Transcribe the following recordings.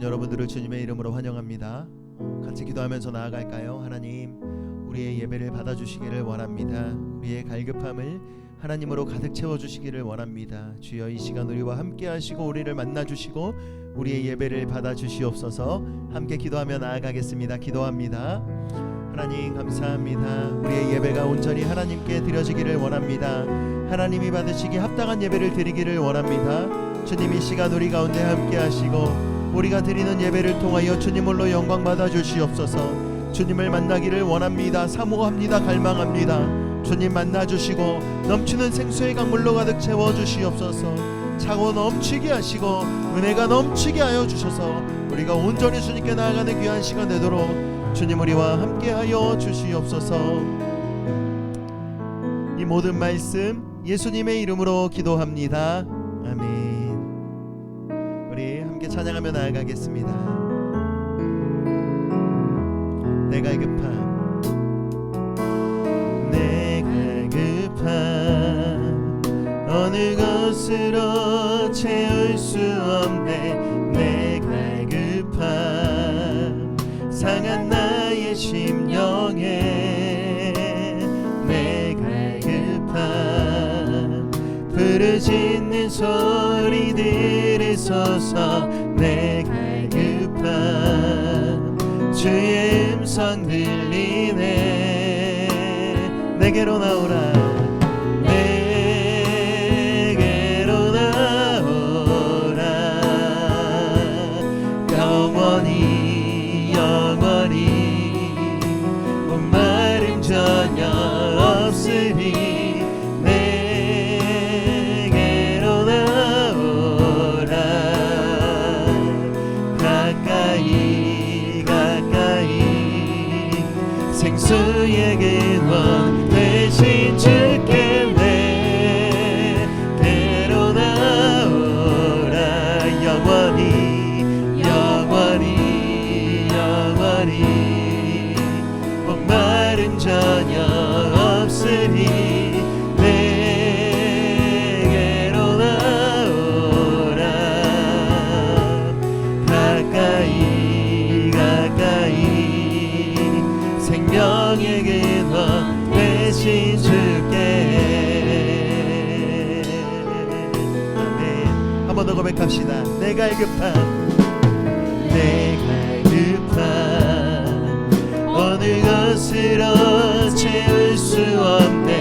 여러분들을 주님의 이름으로 환영합니다. 같이 기도하면서 나아갈까요? 하나님, 우리의 예배를 받아주시기를 원합니다. 우리의 갈급함을 하나님으로 가득 채워주시기를 원합니다. 주여, 이 시간 우리와 함께 하시고 우리를 만나주시고 우리의 예배를 받아주시옵소서. 함께 기도하며 나아가겠습니다. 기도합니다. 하나님 감사합니다. 우리의 예배가 온전히 하나님께 드려지기를 원합니다. 하나님이 받으시기 합당한 예배를 드리기를 원합니다. 주님, 이 시간 우리 가운데 함께 하시고 우리가 드리는 예배를 통하여 주님으로 영광 받아 주시옵소서. 주님을 만나기를 원합니다. 사모합니다. 갈망합니다. 주님 만나주시고 넘치는 생수의 강물로 가득 채워주시옵소서. 차고 넘치게 하시고 은혜가 넘치게 하여 주셔서 우리가 온전히 주님께 나아가는 귀한 시간 되도록 주님 우리와 함께하여 주시옵소서. 이 모든 말씀 예수님의 이름으로 기도합니다. 아멘. 우리 함께 찬양하며 나아가겠습니다. 내 갈급함, 내 갈급함 어느 것으로 채울 수 없네. 내 갈급함 상한 나의 심령에 내 갈급함 부르짖는 소리 들으소서. 내 갈급함 주의 음성 들리네. 내게로 나오라. 내게로 나오라. 영원히 영원히 목마름 전혀 없으리. 내게로 나오라. 가까이 가까이 생수의 근원 대신 주께 내게로 나오라. 영원히 영원히 영원히 목마름 전혀 없으니. 내게로 나오라. 가까이 가까이 생명의 근원 대신 주께. 아멘. 한 번 더 고백합시다. 내 갈급함, 내 갈급함 어느 것으로 채울 수 없네.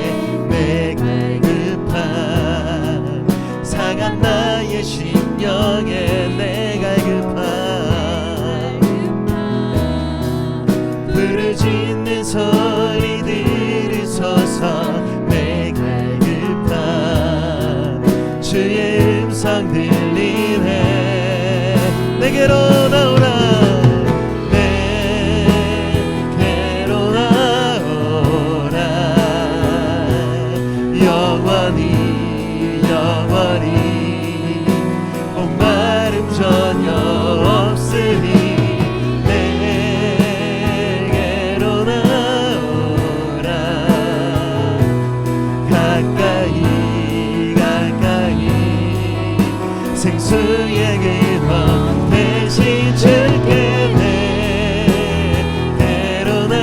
내 갈급함 상한 나의 심령에 내 갈급함 부르짖는 소리 들으소서. 내 갈급함 주의 음성 들리네. 내게로 나오라. 내게로 나오라. 영원히 영원히 목마름 전혀 없으니. 내게로 나오라. 가까이 가까이 생수의 근원 대신 주께 내게로 나오라.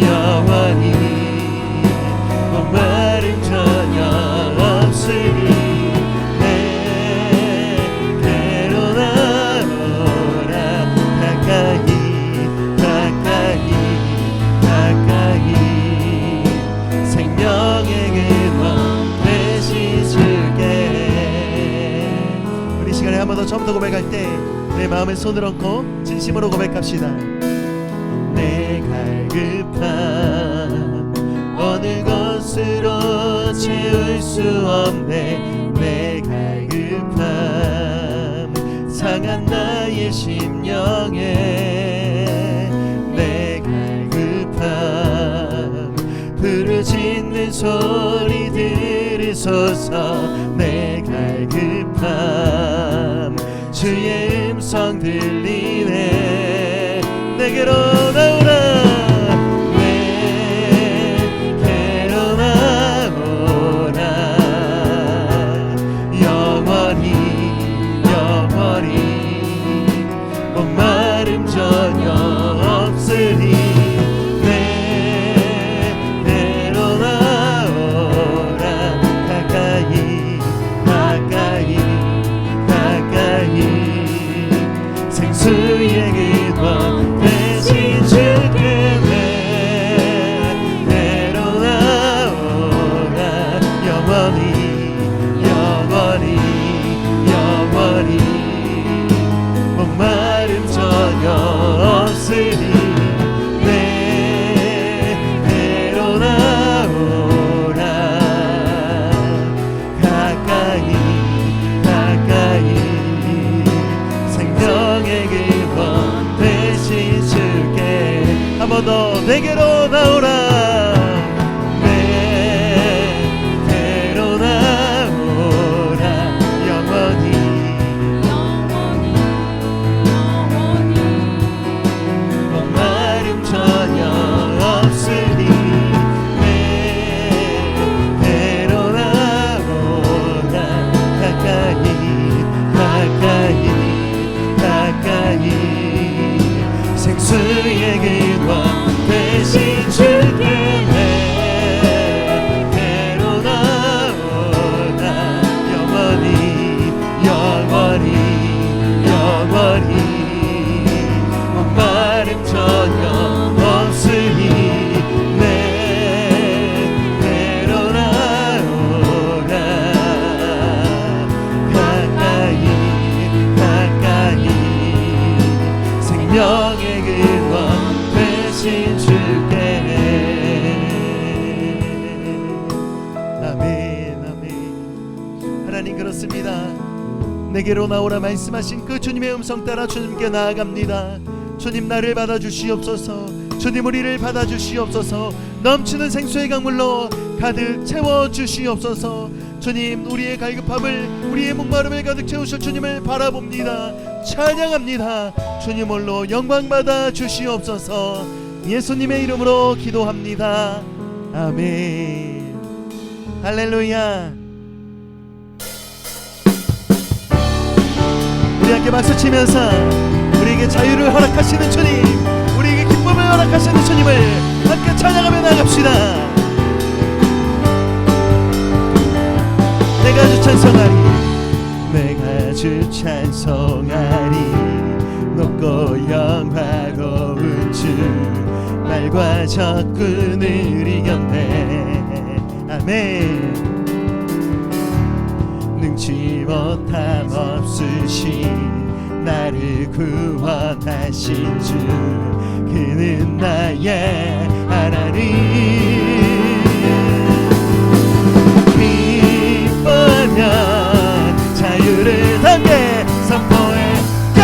영원히 목마름 전혀 없으니. 내게로 나오라. 가까이 가까이 가까이 생명의 근원 대신 주께. 우리 시간에 한 번 더 처음부터 고백할 때 내 마음을 손을 얹고 진심으로 고백합시다. 내 갈급함 어느 것으로 채울 수 없네. 내 갈급함 상한 나의 심령에 내 갈급함 부르짖는 소리 들으소서. 내 갈급함 주의 음성 들리네. 내게로 나오라. 내게로 나오라. 번 더 내게로 나오라. 내게로 나오라. 영원히 목마름 전혀 없으니 내게로 나오라. 가까이 가까이 가까이 생수의 근원 되신 주께 내게로 나오라. 영원히 영원히 영원히 목마름 전혀 없으니 내게로 나오라. 가까이 가까이 생명의 근원 되신 주께. 아멘 아멘. 하나님 그렇습니다. 내게로 나오라 말씀하신 그 주님의 음성 따라 주님께 나아갑니다. 주님 나를 받아주시옵소서. 주님 우리를 받아주시옵소서. 넘치는 생수의 강물로 가득 채워주시옵소서. 주님 우리의 갈급함을 우리의 목마름을 가득 채우실 주님을 바라봅니다. 찬양합니다. 주님 홀로 영광 받아 주시옵소서. 예수님의 이름으로 기도합니다. 아멘. 할렐루야. 우리 함께 박수치면서 우리에게 자유를 허락하시는 주님, 우리에게 기쁨을 허락하시는 주님을 함께 찬양하며 나갑시다. 내가 주 찬송하리. 내가 주 찬송하리. 높고 영화로운 주 말과 적군을 이겼네. 아멘. 능치 못함 없으신 나를 구원하신 주 그는 나의 하나님. 기뻐하면 자유를 담게 선포할게.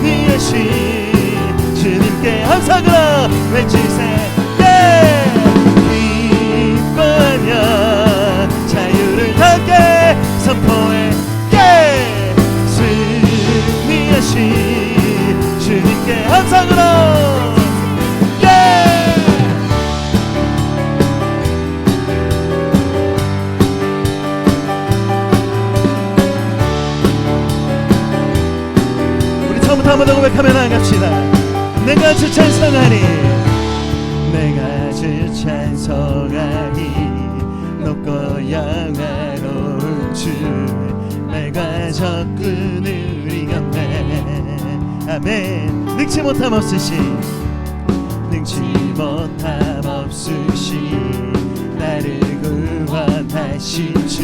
승리하신 주님께 함성으로 외치세. 기뻐하면 자유를 담게 선포할게. 승리하신 주님께 함성으로. 한 번 더 고백하며 나갑시다. 내가 주 찬송하리. 내가 주 찬송하리. 높고 영화로운 주 내가 적군을 이겼네. 아멘. 능치 못함 없으신 나를 구원하신 주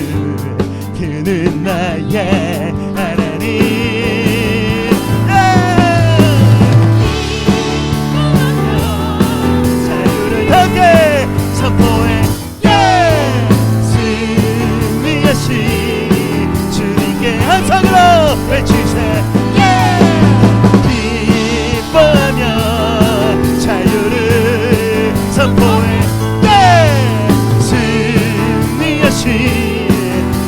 그는 나의 하나님. 선포해 승리하신 주님께 함성으로 외치세. 기뻐하며 자유를 선포해 승리하신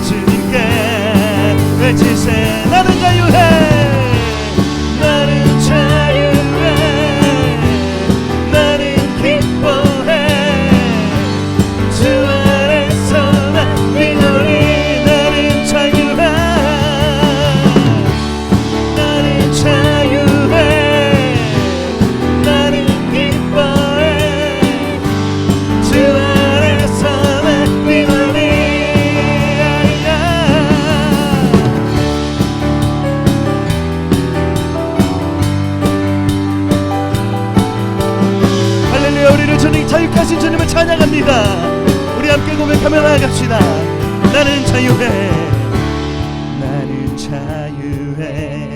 주님께 외치세. 나는 자유해. 나는 자유해. 나는 기뻐해. 주 안에서 난 위로리. 나는 자유해. 나는 자유해. 나는 기뻐해. 주 안에서 난 위로리. 할렐루야. 우리를 주님 자유하신 주님을 찬양합니다. 우리 함께 고백하며 나아갑시다. 나는 자유해. 나는 자유해.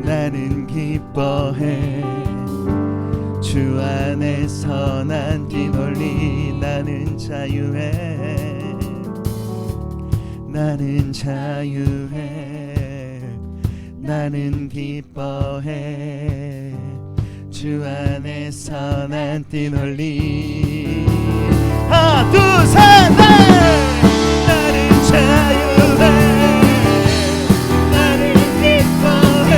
나는 기뻐해. 주 안에서 난 뛰놀리. 나는 자유해. 나는 자유해. 나는 기뻐해. 주 안에서 난 뛰놀리. 하나 둘 셋 넷. 나는 자유해 나는 기뻐해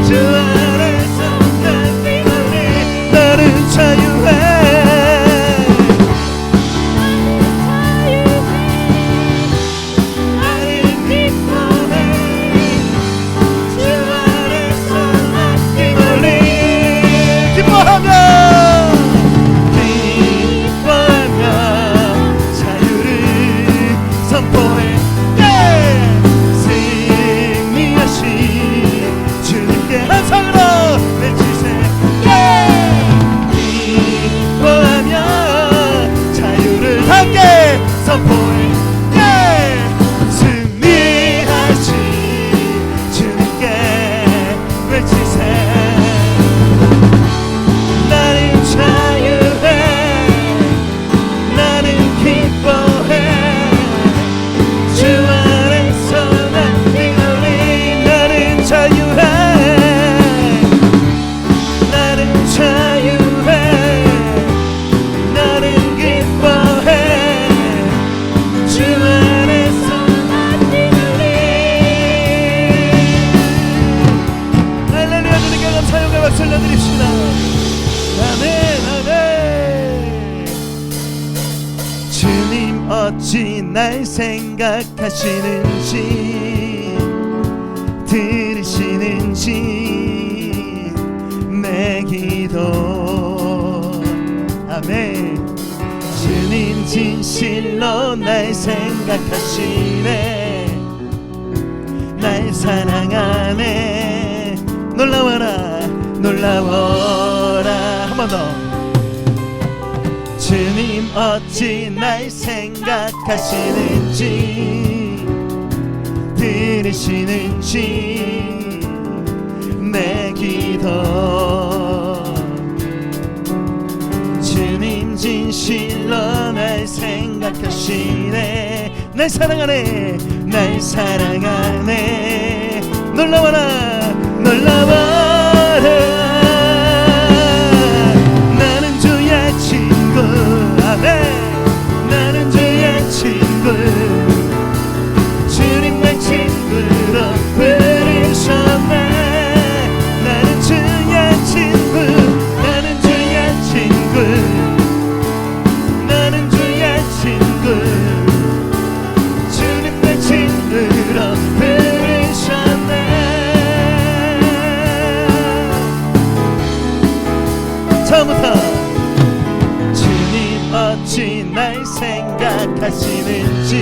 주 안에서 난 뛰놀리. 나는 자유해 어찌 날 생각하시는지 들으시는지 내 기도. 아멘. 주님 진실로 날 생각하시네 날 사랑하네. 놀라워라 놀라워라. 한 번 더. 주님 어찌 날 생각하시는지 들으시는지 내 기도. 주님 진실로 날 생각하시네 날 사랑하네 날 사랑하네. 놀라워라 놀라워라. 나는 주의 친구. 주님 날 친구로 부르셨네. 나는 주의 친구. 나는 주의 친구. 나는 주의 친구. 주님 날 친구로 부르셨네. 처음부터 어찌 날 생각하시는지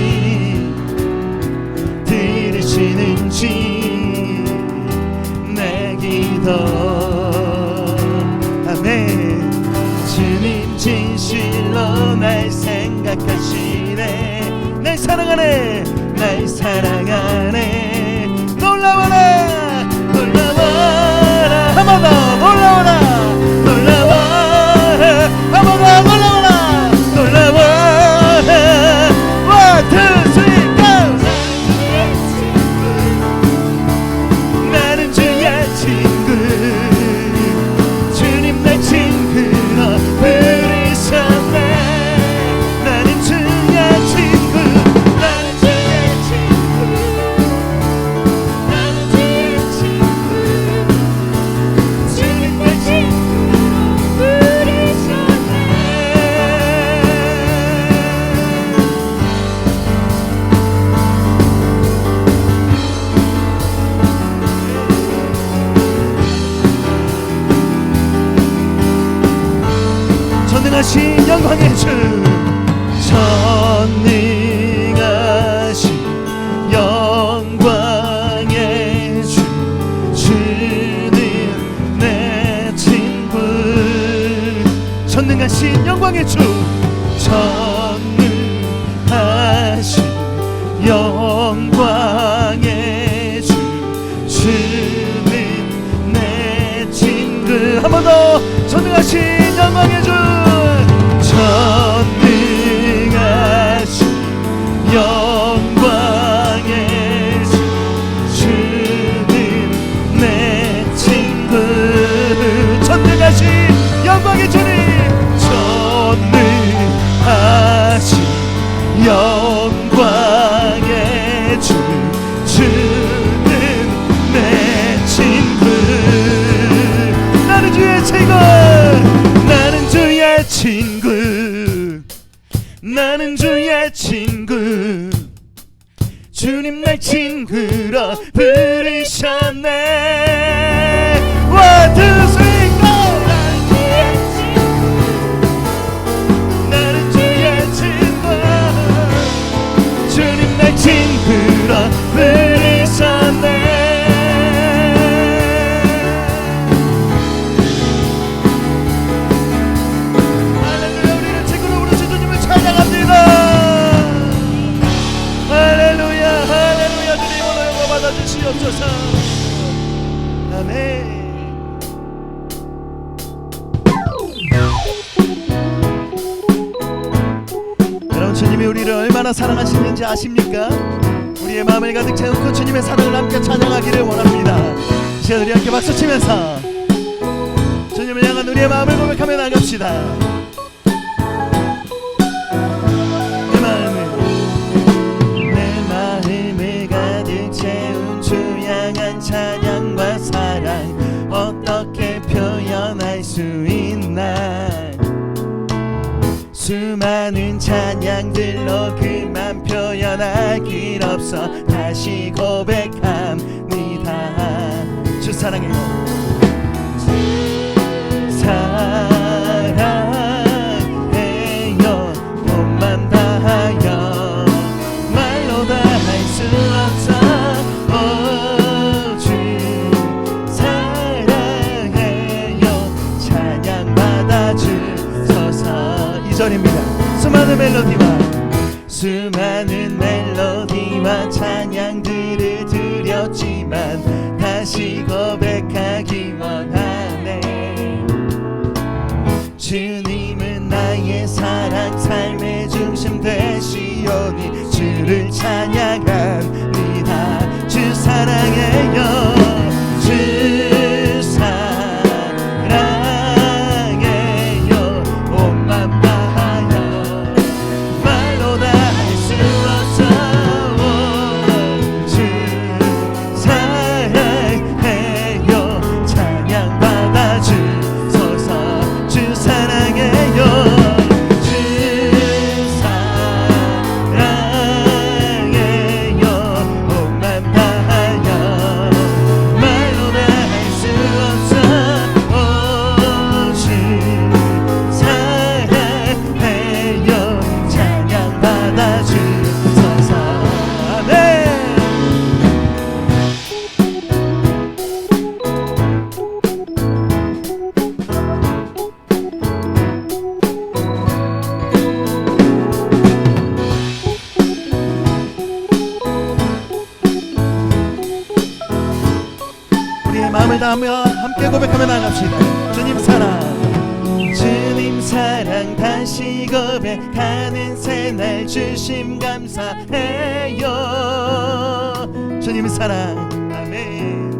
들으시는지 내 기도. 아멘. 주님 진실로 날 생각하시네 날 사랑하네 날 사랑하네. 놀라워라 놀라워라. 한 번 더 놀라워라 놀라워라. 한 번 더 놀라워라 놀라워라. One, two, three, go. 나는 주의 친구. 주님 날 친구로 부르셨네. 나는 주의 친구. 나는 주의 친구. 나는 주의 친구. 주님 날 친구로 부르셨네. 전능하신 영광의 주. 전능하신 영광의 주. 주는 내 친구. 전능하신 영광의 주. 전능하신 영광의 주. 주는 내 친구. 한 번 더. 전능하신 영광의 주. 전능하신 영광의 주. 주는 내 친구. 영광의 주 주는 내 친구. 나는 주의 친구. 나는 주의 친구. 나는 주의 친구. 주님 날 친구로 부르셨네. One, two, three, go! 나는 주의 친구. 주님 날 친구로 부르셨네. 할렐루야. 우리는 친구로 부르신 주님을 찬양합니다. 할렐루야. 할렐루야. 주님 오늘 영광 받아주시옵소서. 아멘. 여러분, 주님이 우리를 얼마나 사랑하시는지 아십니까? 우리의 마음을 가득 채우고 주님의 사랑을 함께 찬양하기를 원합니다. 시간 우리 함께 박수치면서 주님을 향한 우리의 마음을 고백하며 나갑시다. 내 마음을 가득 채운 주 향한 찬양과 사랑 어떻게 표현할 수 있나. 수많은 찬양들로 그만 표현할 길 없어 다시 고백합니다. 주 사랑해요. 사랑해요. 몸만 다하여 말로 다 할 수 없어. 오, 주 사랑해요. 찬양 받아주소서. 2절입니다. 수많은 멜로디와 찬양들을 드렸지만 다시 고백하기 원하네. 주님은 나의 사랑 삶의 중심 되시오니 주를 찬양합니다. 주 사랑해요. 주 사랑해요. 온맘 다하여 말로 다 할 수 없어. 주 사랑해요. 찬양 받아주소서. 주 사랑해요. 주 사랑해요. 온맘 다하여 말로 다 할 수 없어. 주 사랑해요. 찬양 받아주소서. 아멘. 우리의 마음을 다하며 함께 고백하며 나갑시다. 주님 사랑 다시 고백하는 새날 주심 감사해요. 주님 사랑. 아멘.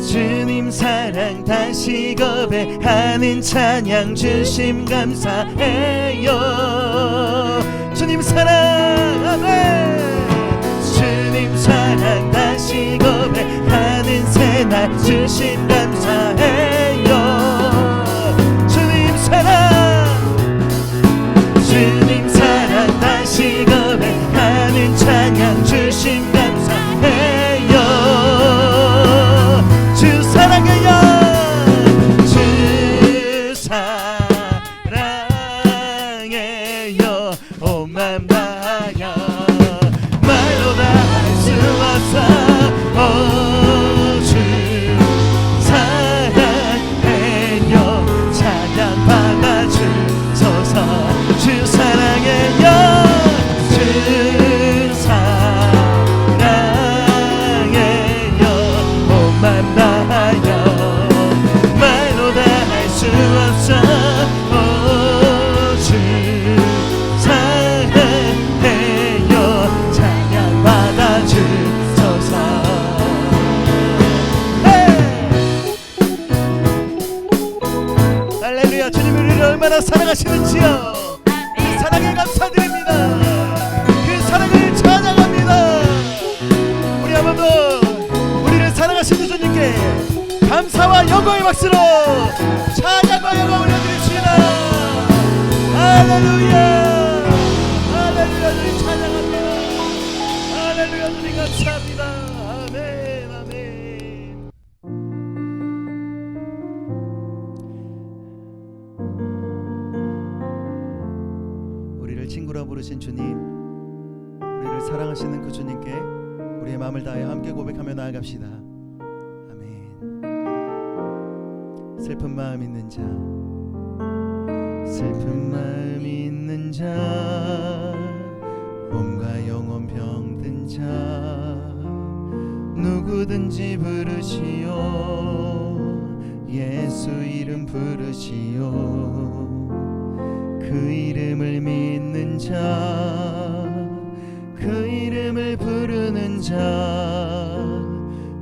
주님 사랑 다시 고백하는 찬양 주심 감사해요. 주님 사랑. 아멘. 주님 사랑 다시 고백하는 새날 주심 감사해요. 주님 사랑. 주님 사랑 다시 고백하는 찬양 주심 감사해요. 주 사랑해요. 주 사랑해요. 온 맘 다하여 말로 다 할 수 없어. 주 사랑해요. 찬양 받아주소서. 주 사랑해요. 주 사랑해요. 온 맘 다하여 말로 다 할 수 없어. 주 사랑해요. 찬양 받아주소서. 할렐루야. 주님이 우리를 얼마나 사랑하시는지요. 그 사랑에 감사드립니다. 박수로 찬양과 영광 올려드립시다. 할렐루야, 할렐루야. 주님 찬양합니다. 할렐루야. 주님 감사합니다. 아멘, 아멘. 우리를 친구라 부르신 주님, 우리를 사랑하시는 그 주님께 우리의 마음을 다하여 함께 고백하며 나아갑시다. 아멘. 슬픈 마음 있는 자, 슬픈 마음 있는 자, 몸과 영혼 병든 자, 누구든지 부르시오. 예수 이름 부르시오. 그 이름을 믿는 자, 그 이름을 부르는 자,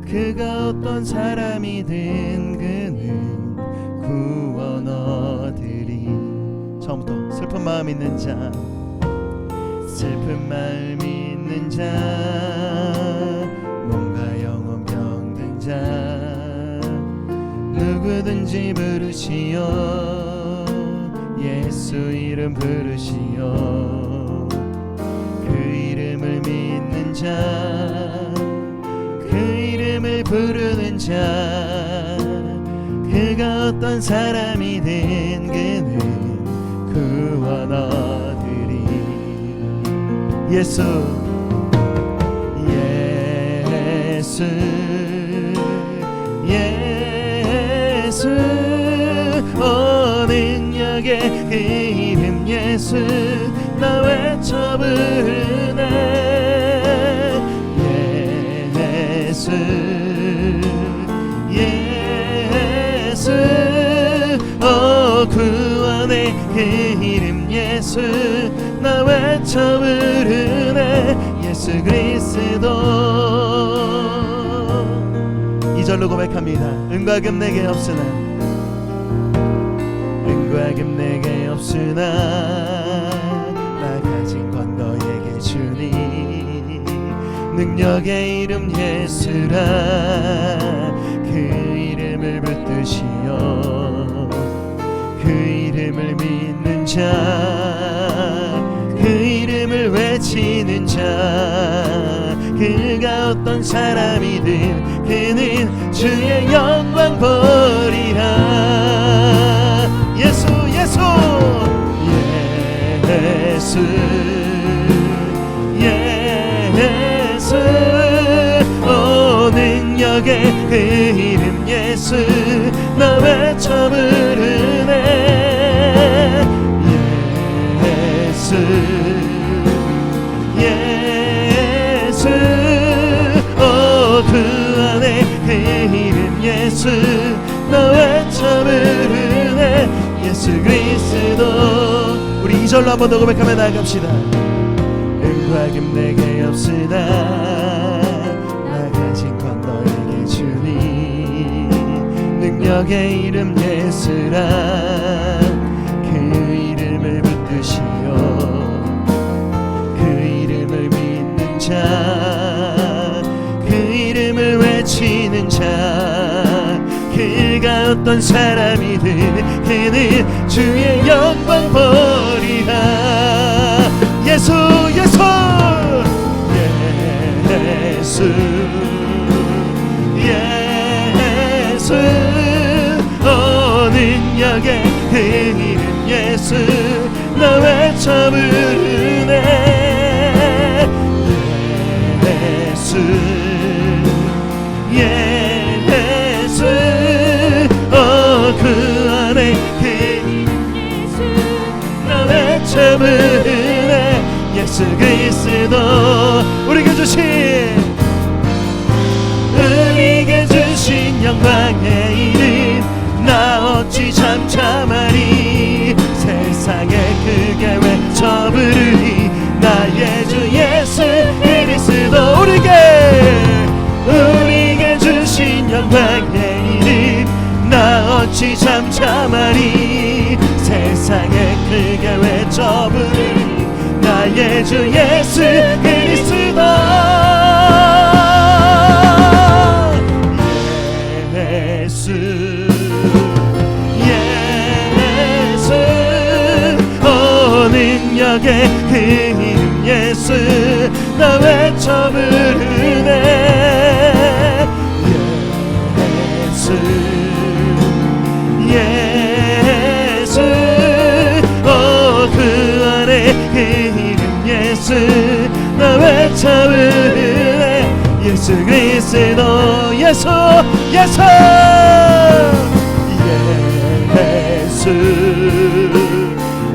그가 어떤 사람이든 그는 구원 얻으리. 처음부터 슬픈 마음 있는 자, 슬픈 마음 있는 자, 몸과 영혼 병든 자, 누구든지 부르시오. 예수 이름 부르시오. 그 이름을 믿는 자, 그 이름을 부르는 자, 그가 어떤 사람이든 그는 구원 얻으리. 예수, 예수, 예수, 능력의 그 이름 예수, 나 외쳐 부르네. 예수, 예수, 구원의 그 이름 예수, 나 외쳐 부르네. 예수 그리스도. 2절로 고백합니다. 은과 금 내게 없으나, 은과 금 내게 없으나, 나 가진 건 너에게 주니. 능력의 이름 예수라, 그 이름을 붙드시오. 그 이름을 믿는 자, 그 이름을 외치는 자, 그가 어떤 사람이든 그는 주의 영광 보리라. 예수, 예수, 예수, 예수, 능력의 그 이름 예수, 나 외쳐 부르네. 예수, 예수, 그 안에 그 이름 예수, 나 외쳐 부르네. 예수 그리스도. 우리 2절로 한 번 더 고백하며 나아갑시다. 은과 금 내게 없으나, 나 가진 건 너에게 주니. 능력의 이름 예수라, 그 이름을 붙드시오. 그 이름을 믿는 자, 그 이름을 외치는 자, 그가 어떤 사람이든 그는 주의 영광 보리라. 예수, 예수, 예수, 예수, 능력의 그 이름 예수, 나 외쳐 부르네. 예수, 예수, 그 안에 그 예수, 나 외쳐 부르네. 예수 그리스도. 우리에게 주신 영광의 이름, 나 어찌 잠잠하리. 세상에 크게 외쳐 부르리. 나의 주 예수 그리스도. 우리에게 주신 영광의 이름, 나 어찌 잠잠하리. 세상에 크게 외쳐 부르리. 나의 주 예수 그리스도. 예수, 능력의 그 이름 예수 나 외쳐 부르네 예수 예수 그 안에 그 이름 예수 나 외쳐 부르네 예수 그리스도 예수 예수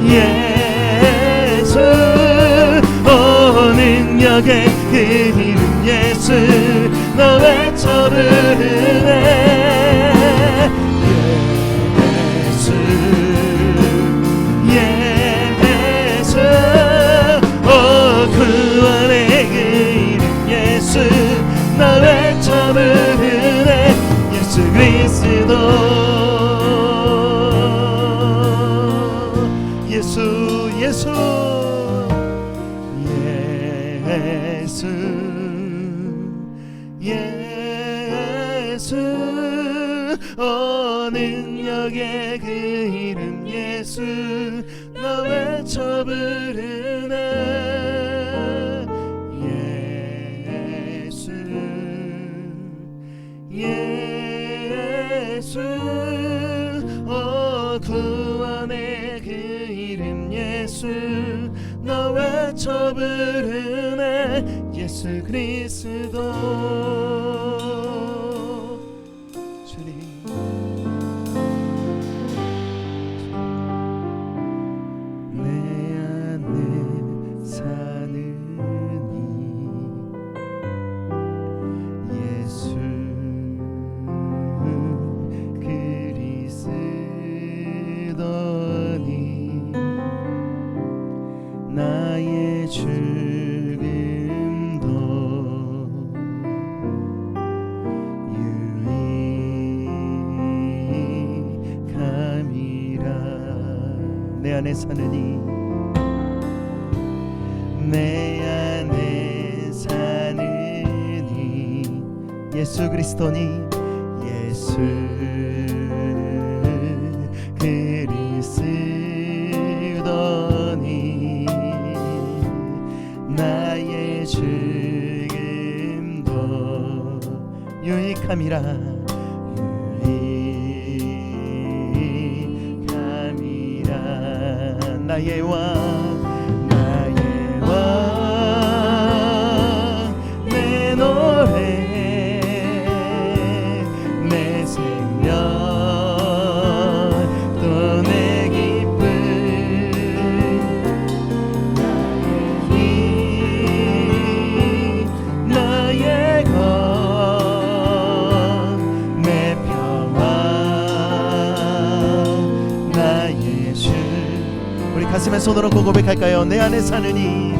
예수 능력의 그 이름 예수 나 외쳐 부르네 예수 예수 그 안에 그 이름 예수 나 외쳐 부르네 예수 그리스도 예수 예수 예수 능력의 그 이름 예수 나 외쳐 부르네 예수 예수 그 안에 그 이름 예수 나 외쳐 부르네 예수 그리스도 주님 내 안에 사는 이 예수 그리스도니 나의 죽음도 유익함이라 내 안에 사느니 내 안에 사느니 예수 그리스도니 예수 그리스도니 나의 죽음도 유익함이라 유익함이라 나의 왕 내 노래 내 생명 또 내 기쁨 나의 힘 나의 것 내 평안 나의 주 우리 가슴에 손을 얹고 고백할까요? 내 안에 사느니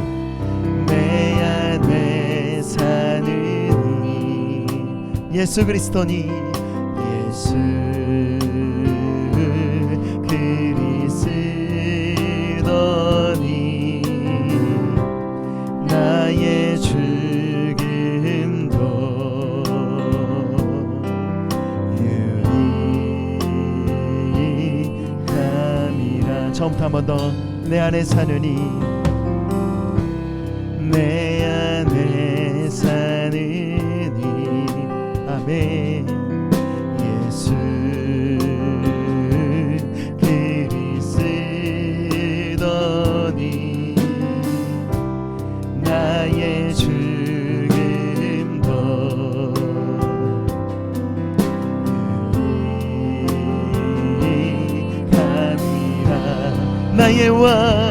내 안에 사느니 예수 그리스도니 예수 그리스도니 나의 죽음도 유익함이라 처음부터 한 번 더 내 안에 사느니 내 안에 사느니 아멘 예수 그리스도니 나의 죽음도 유익함이라 나의 왕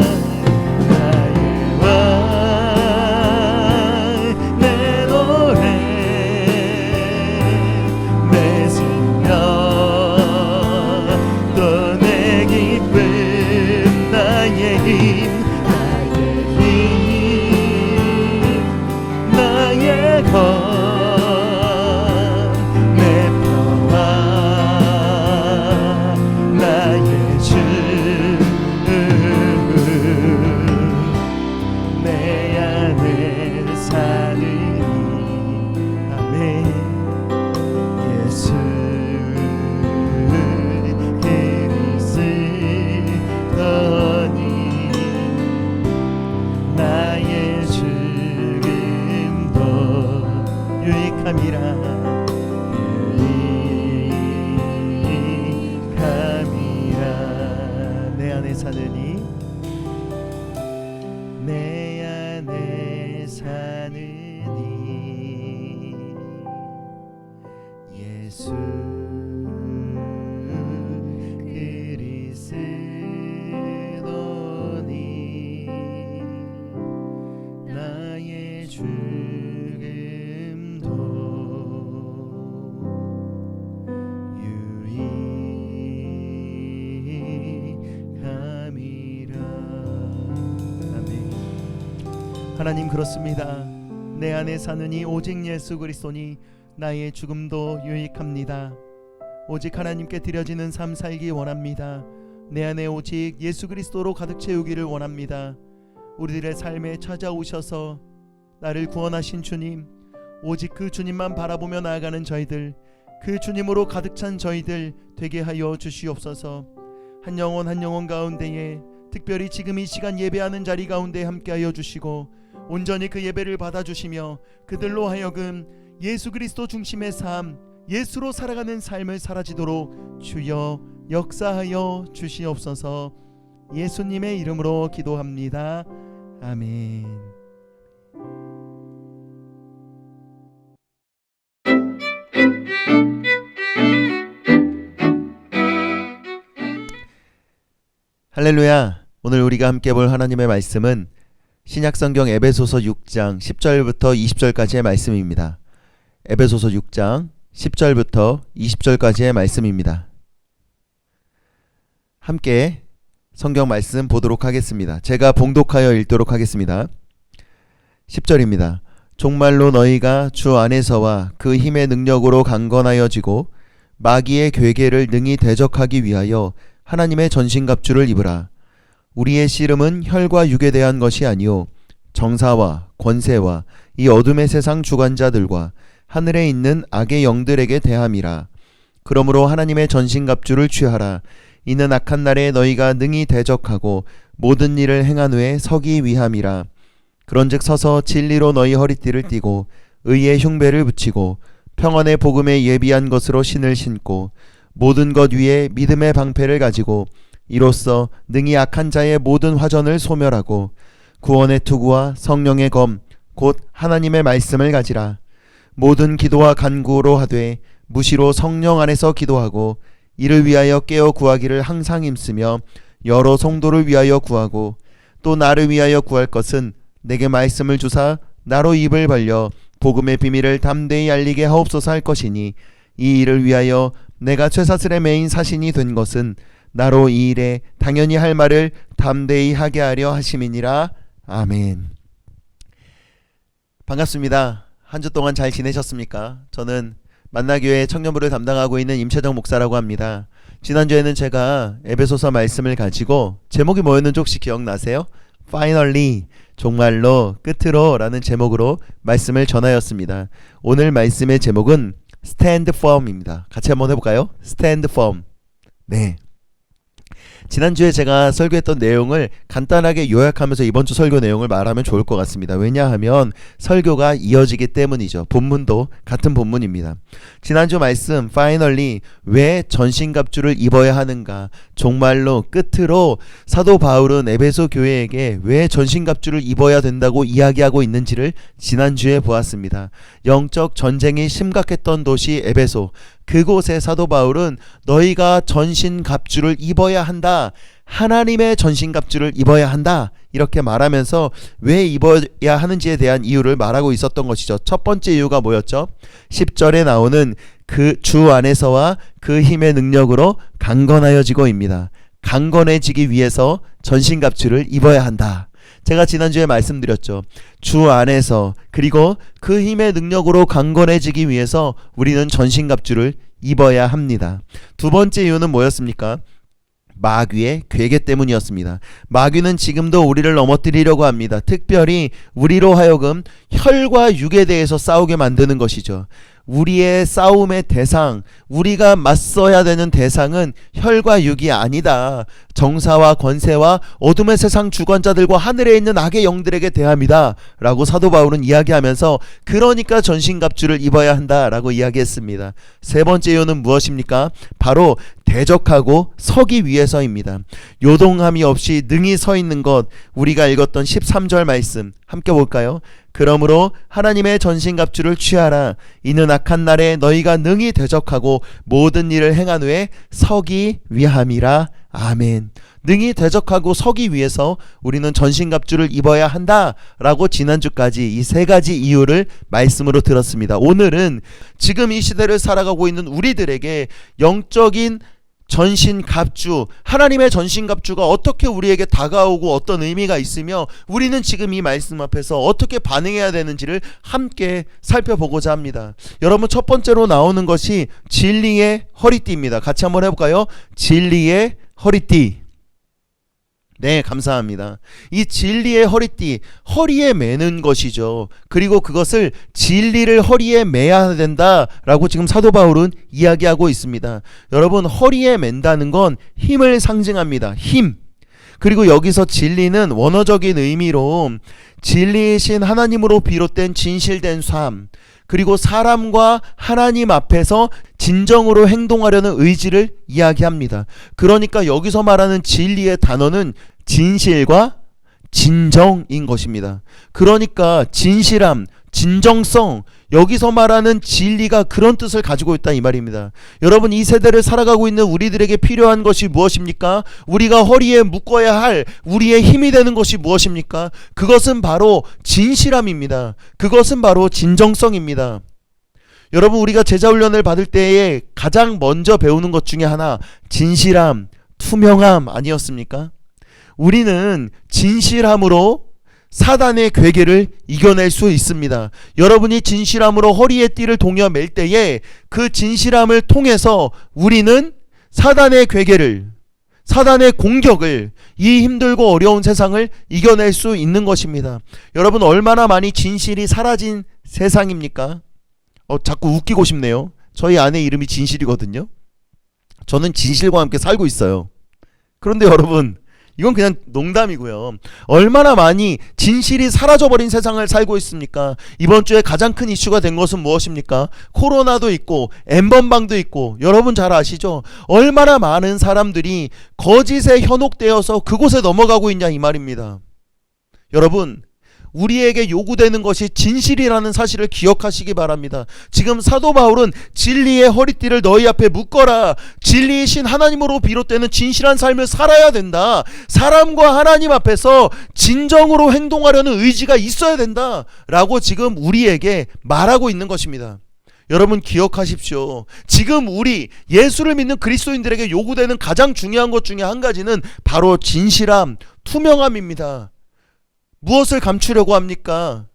유익함이라. 내 안에 사느니 내 안에 사느니 예수 그리스도니 나의 죽음도 유익함이라. 아멘. 하나님, 그렇습니다. 내 안에 사느니 오직 예수 그리스도니 나의 죽음도 유익합니다. 오직 하나님께 드려지는 삶 살기 원합니다. 내 안에 오직 예수 그리스도로 가득 채우기를 원합니다. 우리들의 삶에 찾아오셔서 나를 구원하신 주님, 오직 그 주님만 바라보며 나아가는 저희들, 그 주님으로 가득 찬 저희들 되게 하여 주시옵소서. 한 영혼 한 영혼 가운데에, 특별히 지금 이 시간 예배하는 자리 가운데 함께하여 주시고 온전히 그 예배를 받아주시며 그들로 하여금 예수 그리스도 중심의 삶, 예수로 살아가는 삶을 사라지도록 주여 역사하여 주시옵소서. 예수님의 이름으로 기도합니다. 아멘. 할렐루야. 오늘 우리가 함께 볼 하나님의 말씀은 신약성경 에베소서 6장 10절부터 20절까지의 말씀입니다. 에베소서 6장 10절부터 20절까지의 말씀입니다. 함께 성경 말씀 보도록 하겠습니다. 제가 봉독하여 읽도록 하겠습니다. 10절입니다. 종말로 너희가 주 안에서와 그 힘의 능력으로 강건하여지고 마귀의 괴계를 능히 대적하기 위하여 하나님의 전신갑주를 입으라. 우리의 씨름은 혈과 육에 대한 것이 아니요 정사와 권세와 이 어둠의 세상 주관자들과 하늘에 있는 악의 영들에게 대함이라. 그러므로 하나님의 전신갑주를 취하라. 이는 악한 날에 너희가 능히 대적하고 모든 일을 행한 후에 서기 위함이라. 그런즉 서서 진리로 너희 허리띠를 띠고 의의 흉배를 붙이고 평안의 복음에 예비한 것으로 신을 신고 모든 것 위에 믿음의 방패를 가지고 이로써 능히 악한 자의 모든 화전을 소멸하고 구원의 투구와 성령의 검 곧 하나님의 말씀을 가지라. 모든 기도와 간구로 하되 무시로 성령 안에서 기도하고 이를 위하여 깨어 구하기를 항상 힘쓰며 여러 성도를 위하여 구하고 또 나를 위하여 구할 것은 내게 말씀을 주사 나로 입을 벌려 복음의 비밀을 담대히 알리게 하옵소서 할 것이니 이 일을 위하여 내가 쇠사슬에 매인 사신이 된 것은 나로 이 일에 당연히 할 말을 담대히 하게 하려 하심이니라. 아멘. 반갑습니다. 한 주 동안 잘 지내셨습니까? 저는 만나교회 청년부를 담당하고 있는 임채정 목사라고 합니다. 지난주에는 제가 에베소서 말씀을 가지고 제목이 뭐였는지 혹시 기억나세요? Finally, 정말로 끝으로 라는 제목으로 말씀을 전하였습니다. 오늘 말씀의 제목은 Stand Firm입니다. 같이 한번 해볼까요? Stand Firm. 네. 지난주에 제가 설교했던 내용을 간단하게 요약하면서 이번 주 설교 내용을 말하면 좋을 것 같습니다. 왜냐하면 설교가 이어지기 때문이죠. 본문도 같은 본문입니다. 지난주 말씀 Finally 왜 전신갑주를 입어야 하는가, 정말로 끝으로 사도 바울은 에베소 교회에게 왜 전신갑주를 입어야 된다고 이야기하고 있는지를 지난주에 보았습니다. 영적 전쟁이 심각했던 도시 에베소, 그곳에 사도 바울은 너희가 전신갑주를 입어야 한다, 하나님의 전신갑주를 입어야 한다, 이렇게 말하면서 왜 입어야 하는지에 대한 이유를 말하고 있었던 것이죠. 첫 번째 이유가 뭐였죠? 10절에 나오는 그 주 안에서와 그 힘의 능력으로 강건하여지고입니다. 강건해지기 위해서 전신갑주를 입어야 한다. 제가 지난주에 말씀드렸죠. 주 안에서 그리고 그 힘의 능력으로 강건해지기 위해서 우리는 전신갑주를 입어야 합니다. 두 번째 이유는 뭐였습니까? 마귀의 괴계 때문이었습니다. 마귀는 지금도 우리를 넘어뜨리려고 합니다. 특별히 우리로 하여금 혈과 육에 대해서 싸우게 만드는 것이죠. 우리의 싸움의 대상, 우리가 맞서야 되는 대상은 혈과 육이 아니다. 정사와 권세와 어둠의 세상 주관자들과 하늘에 있는 악의 영들에게 대함이다 라고 사도 바울은 이야기하면서 그러니까 전신갑주를 입어야 한다 라고 이야기했습니다. 세 번째 이유는 무엇입니까? 바로 대적하고 서기 위해서입니다. 요동함이 없이 능히 서 있는 것, 우리가 읽었던 13절 말씀 함께 볼까요? 그러므로 하나님의 전신갑주를 취하라. 이는 악한 날에 너희가 능히 대적하고 모든 일을 행한 후에 서기 위함이라. 아멘. 능히 대적하고 서기 위해서 우리는 전신갑주를 입어야 한다 라고 지난주까지 이 세 가지 이유를 말씀으로 들었습니다. 오늘은 지금 이 시대를 살아가고 있는 우리들에게 영적인 전신갑주, 하나님의 전신갑주가 어떻게 우리에게 다가오고 어떤 의미가 있으며 우리는 지금 이 말씀 앞에서 어떻게 반응해야 되는지를 함께 살펴보고자 합니다. 여러분, 첫 번째로 나오는 것이 진리의 허리띠입니다. 같이 한번 해볼까요? 진리의 허리띠. 네, 감사합니다. 이 진리의 허리띠, 허리에 매는 것이죠. 그리고 그것을 진리를 허리에 매야 된다라고 지금 사도 바울은 이야기하고 있습니다. 여러분, 허리에 맨다는 건 힘을 상징합니다. 힘. 그리고 여기서 진리는 원어적인 의미로 진리이신 하나님으로 비롯된 진실된 삶, 그리고 사람과 하나님 앞에서 진정으로 행동하려는 의지를 이야기합니다. 그러니까 여기서 말하는 진리의 단어는 진실과 진정인 것입니다. 그러니까 진실함, 진정성, 여기서 말하는 진리가 그런 뜻을 가지고 있다 이 말입니다. 여러분, 이 세대를 살아가고 있는 우리들에게 필요한 것이 무엇입니까? 우리가 허리에 묶어야 할 우리의 힘이 되는 것이 무엇입니까? 그것은 바로 진실함입니다. 그것은 바로 진정성입니다. 여러분, 우리가 제자훈련을 받을 때에 가장 먼저 배우는 것 중에 하나, 진실함, 투명함 아니었습니까? 우리는 진실함으로 사단의 괴계를 이겨낼 수 있습니다. 여러분이 진실함으로 허리에 띠를 동여 맬 때에 그 진실함을 통해서 우리는 사단의 괴계를, 사단의 공격을, 이 힘들고 어려운 세상을 이겨낼 수 있는 것입니다. 여러분, 얼마나 많이 진실이 사라진 세상입니까? 자꾸 웃기고 싶네요. 저희 아내 이름이 진실이거든요. 저는 진실과 함께 살고 있어요. 그런데 여러분, 이건 그냥 농담이고요. 얼마나 많이 진실이 사라져버린 세상을 살고 있습니까? 이번 주에 가장 큰 이슈가 된 것은 무엇입니까? 코로나도 있고 N번방도 있고, 여러분 잘 아시죠? 얼마나 많은 사람들이 거짓에 현혹되어서 그곳에 넘어가고 있냐 이 말입니다. 여러분, 우리에게 요구되는 것이 진실이라는 사실을 기억하시기 바랍니다. 지금 사도 바울은 진리의 허리띠를 너희 앞에 묶어라. 진리이신 하나님으로 비롯되는 진실한 삶을 살아야 된다. 사람과 하나님 앞에서 진정으로 행동하려는 의지가 있어야 된다 라고 지금 우리에게 말하고 있는 것입니다. 여러분, 기억하십시오. 지금 우리 예수를 믿는 그리스도인들에게 요구되는 가장 중요한 것 중에 한 가지는 바로 진실함, 투명함입니다. 무엇을 감추려고 합니까?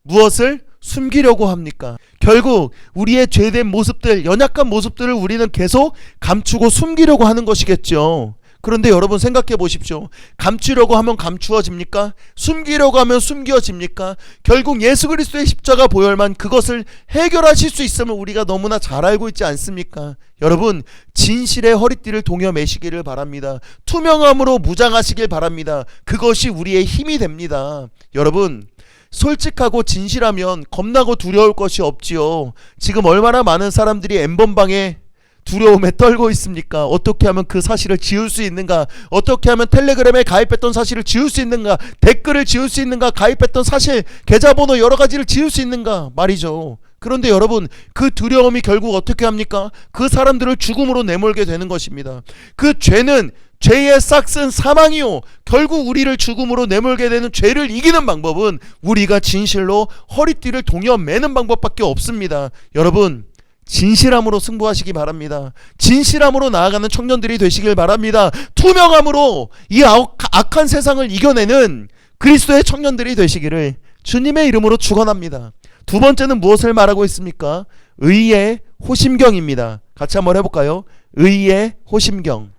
무엇을 숨기려고 합니까? 결국 우리의 죄된 모습들, 연약한 모습들을 우리는 계속 감추고 숨기려고 하는 것이겠죠. 그런데 여러분, 생각해 보십시오. 감추려고 하면 감추어집니까? 숨기려고 하면 숨겨집니까? 결국 예수 그리스도의 십자가 보혈만 그것을 해결하실 수 있음을 우리가 너무나 잘 알고 있지 않습니까? 여러분, 진실의 허리띠를 동여 매시기를 바랍니다. 투명함으로 무장하시길 바랍니다. 그것이 우리의 힘이 됩니다. 여러분, 솔직하고 진실하면 겁나고 두려울 것이 없지요. 지금 얼마나 많은 사람들이 N번방에 두려움에 떨고 있습니까? 어떻게 하면 그 사실을 지울 수 있는가? 어떻게 하면 텔레그램에 가입했던 사실을 지울 수 있는가? 댓글을 지울 수 있는가? 가입했던 사실, 계좌번호 여러 가지를 지울 수 있는가? 말이죠. 그런데 여러분, 그 두려움이 결국 어떻게 합니까? 그 사람들을 죽음으로 내몰게 되는 것입니다. 그 죄는, 죄의 싹은 사망이요, 결국 우리를 죽음으로 내몰게 되는 죄를 이기는 방법은 우리가 진실로 허리띠를 동여 매는 방법밖에 없습니다. 여러분, 진실함으로 승부하시기 바랍니다. 진실함으로 나아가는 청년들이 되시길 바랍니다. 투명함으로 이 악한 세상을 이겨내는 그리스도의 청년들이 되시기를 주님의 이름으로 축원합니다. 두 번째는 무엇을 말하고 있습니까? 의의 호심경입니다. 같이 한번 해볼까요? 의의 호심경.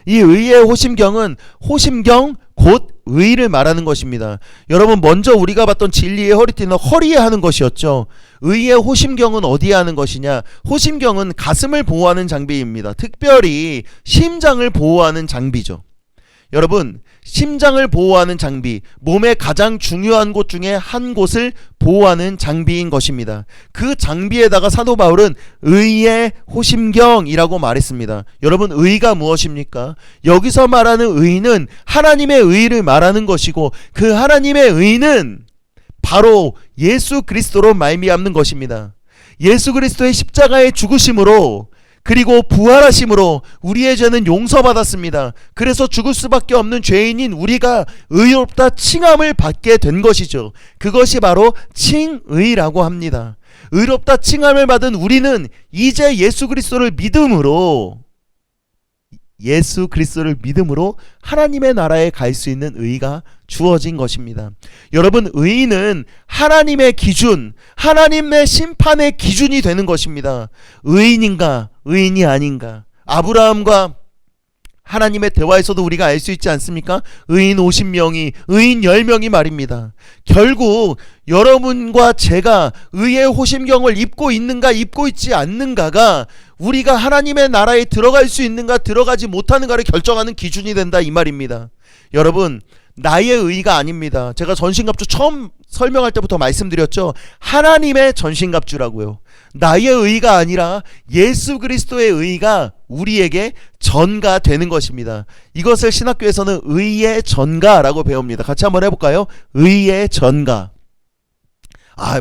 이 의의 호심경은 호심경, 곧 의를 말하는 것입니다. 여러분, 먼저 우리가 봤던 진리의 허리띠는 허리에 하는 것이었죠. 의의 호심경은 어디에 하는 것이냐? 호심경은 가슴을 보호하는 장비입니다. 특별히 심장을 보호하는 장비죠. 여러분, 심장을 보호하는 장비, 몸의 가장 중요한 곳 중에 한 곳을 보호하는 장비인 것입니다. 그 장비에다가 사도 바울은 의의 호심경이라고 말했습니다. 여러분, 의가 무엇입니까? 여기서 말하는 의는 하나님의 의를 말하는 것이고, 그 하나님의 의는 바로 예수 그리스도로 말미암는 것입니다. 예수 그리스도의 십자가의 죽으심으로, 그리고 부활하심으로 우리의 죄는 용서받았습니다. 그래서 죽을 수밖에 없는 죄인인 우리가 의롭다 칭함을 받게 된 것이죠. 그것이 바로 칭의라고 합니다. 의롭다 칭함을 받은 우리는 이제 예수 그리스도를 믿음으로 하나님의 나라에 갈 수 있는 의가 주어진 것입니다. 여러분, 의는 하나님의 기준, 하나님의 심판의 기준이 되는 것입니다. 의인인가, 의인이 아닌가. 아브라함과 하나님의 대화에서도 우리가 알 수 있지 않습니까? 의인 50명이, 의인 10명이 말입니다. 결국 여러분과 제가 의의 호심경을 입고 있는가, 입고 있지 않는가가 우리가 하나님의 나라에 들어갈 수 있는가, 들어가지 못하는가를 결정하는 기준이 된다, 이 말입니다. 여러분, 나의 의가 아닙니다. 제가 전신갑주 처음 설명할 때부터 말씀드렸죠. 하나님의 전신갑주라고요. 나의 의가 아니라 예수 그리스도의 의가 우리에게 전가되는 것입니다. 이것을 신학교에서는 의의 전가라고 배웁니다. 같이 한번 해볼까요? 의의 전가.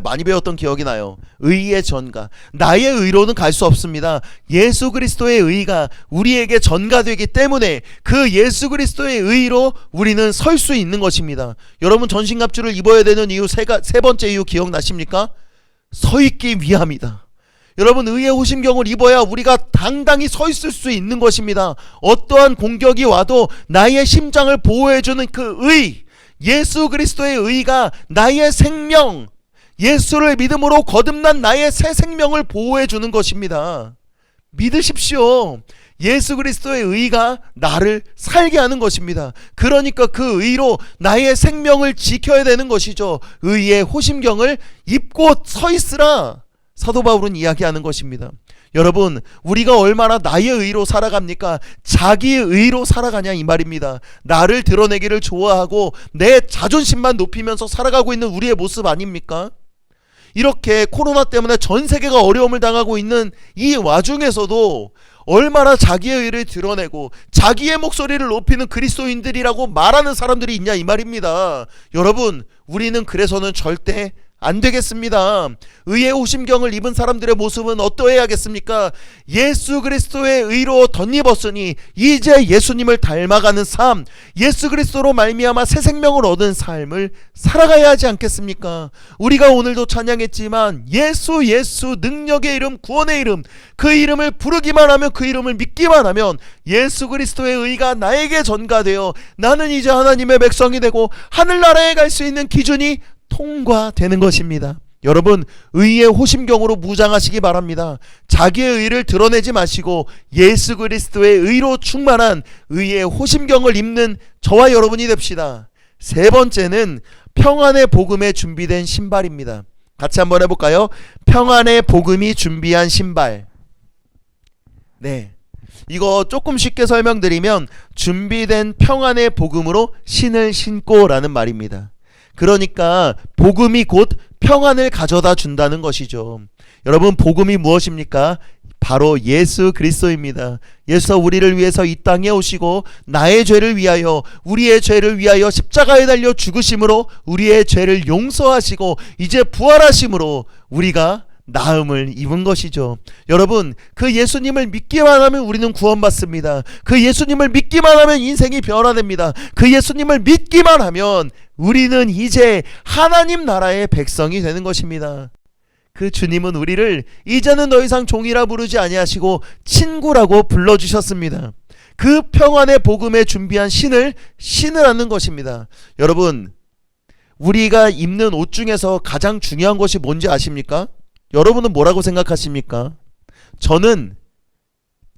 많이 배웠던 기억이 나요. 의의 전가. 나의 의로는 갈 수 없습니다. 예수 그리스도의 의가 우리에게 전가되기 때문에 그 예수 그리스도의 의로 우리는 설 수 있는 것입니다. 여러분, 전신갑주를 입어야 되는 이유, 세 번째 이유 기억나십니까? 서 있기 위함이다. 여러분, 의의 호심경을 입어야 우리가 당당히 서 있을 수 있는 것입니다. 어떠한 공격이 와도 나의 심장을 보호해주는 그 의, 예수 그리스도의 의가 나의 생명, 예수를 믿음으로 거듭난 나의 새 생명을 보호해 주는 것입니다. 믿으십시오. 예수 그리스도의 의가 나를 살게 하는 것입니다. 그러니까 그 의로 나의 생명을 지켜야 되는 것이죠. 의의 호심경을 입고 서 있으라, 사도 바울은 이야기하는 것입니다. 여러분, 우리가 얼마나 나의 의로 살아갑니까? 자기의 의로 살아가냐, 이 말입니다. 나를 드러내기를 좋아하고 내 자존심만 높이면서 살아가고 있는 우리의 모습 아닙니까? 이렇게 코로나 때문에 전 세계가 어려움을 당하고 있는 이 와중에서도 얼마나 자기의 의를 드러내고 자기의 목소리를 높이는 그리스도인들이라고 말하는 사람들이 있냐, 이 말입니다. 여러분, 우리는 그래서는 절대 안 되겠습니다. 의의 호심경을 입은 사람들의 모습은 어떠해야겠습니까? 예수 그리스도의 의로 덧입었으니 이제 예수님을 닮아가는 삶, 예수 그리스도로 말미암아 새 생명을 얻은 삶을 살아가야 하지 않겠습니까? 우리가 오늘도 찬양했지만 예수, 예수, 능력의 이름, 구원의 이름, 그 이름을 부르기만 하면, 그 이름을 믿기만 하면 예수 그리스도의 의가 나에게 전가되어 나는 이제 하나님의 백성이 되고 하늘나라에 갈 수 있는 기준이 통과되는 것입니다. 여러분, 의의 호심경으로 무장하시기 바랍니다. 자기의 의를 드러내지 마시고 예수 그리스도의 의로 충만한 의의 호심경을 입는 저와 여러분이 됩시다. 세 번째는 평안의 복음에 준비된 신발입니다. 같이 한번 해볼까요? 평안의 복음이 준비한 신발. 네, 이거 조금 쉽게 설명드리면 준비된 평안의 복음으로 신을 신고 라는 말입니다. 그러니까 복음이 곧 평안을 가져다 준다는 것이죠. 여러분, 복음이 무엇입니까? 바로 예수 그리스도입니다. 예수가 우리를 위해서 이 땅에 오시고 나의 죄를 위하여, 우리의 죄를 위하여 십자가에 달려 죽으심으로 우리의 죄를 용서하시고 이제 부활하심으로 우리가 나음을 입은 것이죠. 여러분, 그 예수님을 믿기만 하면 우리는 구원받습니다. 그 예수님을 믿기만 하면 인생이 변화됩니다. 그 예수님을 믿기만 하면 우리는 이제 하나님 나라의 백성이 되는 것입니다. 그 주님은 우리를 이제는 더 이상 종이라 부르지 아니하시고 친구라고 불러주셨습니다. 그 평안의 복음에 준비한 신을 신으라는 것입니다. 여러분, 우리가 입는 옷 중에서 가장 중요한 것이 뭔지 아십니까? 여러분은 뭐라고 생각하십니까? 저는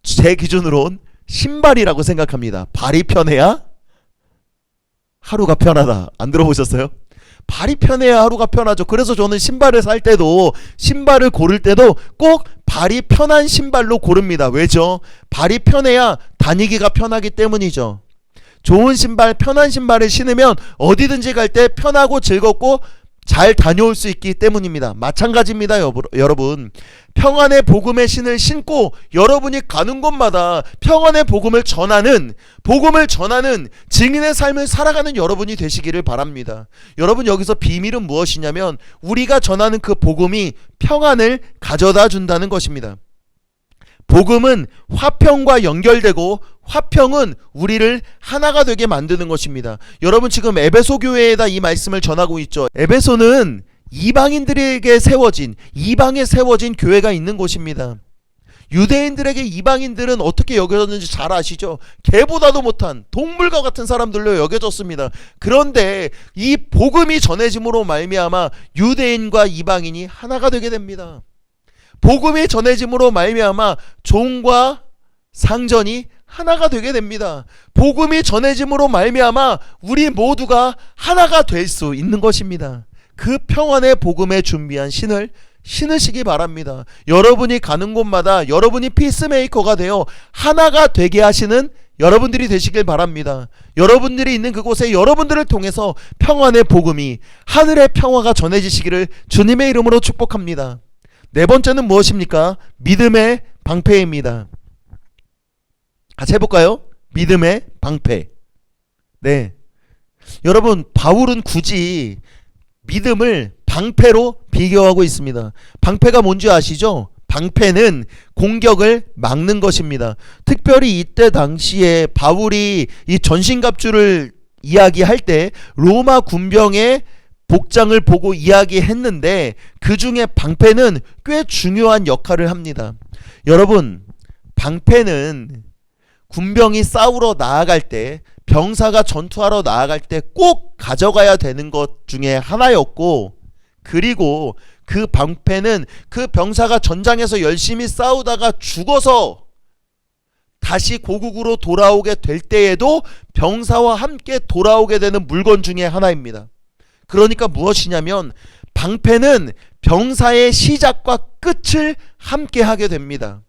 제 기준으론 신발이라고 생각합니다. 발이 편해야 하루가 편하다. 안 들어보셨어요? 발이 편해야 하루가 편하죠. 그래서 저는 신발을 살 때도, 신발을 고를 때도 꼭 발이 편한 신발로 고릅니다. 왜죠? 발이 편해야 다니기가 편하기 때문이죠. 좋은 신발, 편한 신발을 신으면 어디든지 갈 때 편하고 즐겁고 잘 다녀올 수 있기 때문입니다. 마찬가지입니다, 여러분. 평안의 복음의 신을 신고 여러분이 가는 곳마다 평안의 복음을 전하는 증인의 삶을 살아가는 여러분이 되시기를 바랍니다. 여러분, 여기서 비밀은 무엇이냐면 우리가 전하는 그 복음이 평안을 가져다 준다는 것입니다. 복음은 화평과 연결되고 화평은 우리를 하나가 되게 만드는 것입니다. 여러분, 지금 에베소 교회에다 이 말씀을 전하고 있죠. 에베소는 이방인들에게 세워진, 이방에 세워진 교회가 있는 곳입니다. 유대인들에게 이방인들은 어떻게 여겨졌는지 잘 아시죠? 개보다도 못한 동물과 같은 사람들로 여겨졌습니다. 그런데 이 복음이 전해짐으로 말미암아 유대인과 이방인이 하나가 되게 됩니다. 복음이 전해짐으로 말미암아 종과 상전이 하나가 되게 됩니다. 복음이 전해짐으로 말미암아 우리 모두가 하나가 될 수 있는 것입니다. 그 평안의 복음에 준비한 신을 신으시기 바랍니다. 여러분이 가는 곳마다 여러분이 피스메이커가 되어 하나가 되게 하시는 여러분들이 되시길 바랍니다. 여러분들이 있는 그곳에 여러분들을 통해서 평안의 복음이, 하늘의 평화가 전해지시기를 주님의 이름으로 축복합니다. 네 번째는 무엇입니까? 믿음의 방패입니다. 같이 해볼까요? 믿음의 방패. 네, 여러분, 바울은 굳이 믿음을 방패로 비교하고 있습니다. 방패가 뭔지 아시죠? 방패는 공격을 막는 것입니다. 특별히 이때 당시에 바울이 이 전신갑주를 이야기할 때 로마 군병의 복장을 보고 이야기했는데 그 중에 방패는 꽤 중요한 역할을 합니다. 여러분, 방패는 군병이 싸우러 나아갈 때, 병사가 전투하러 나아갈 때 꼭 가져가야 되는 것 중에 하나였고, 그리고 그 방패는 그 병사가 전장에서 열심히 싸우다가 죽어서 다시 고국으로 돌아오게 될 때에도 병사와 함께 돌아오게 되는 물건 중에 하나입니다. 그러니까 무엇이냐면 방패는 병사의 시작과 끝을 함께 하게 됩니다.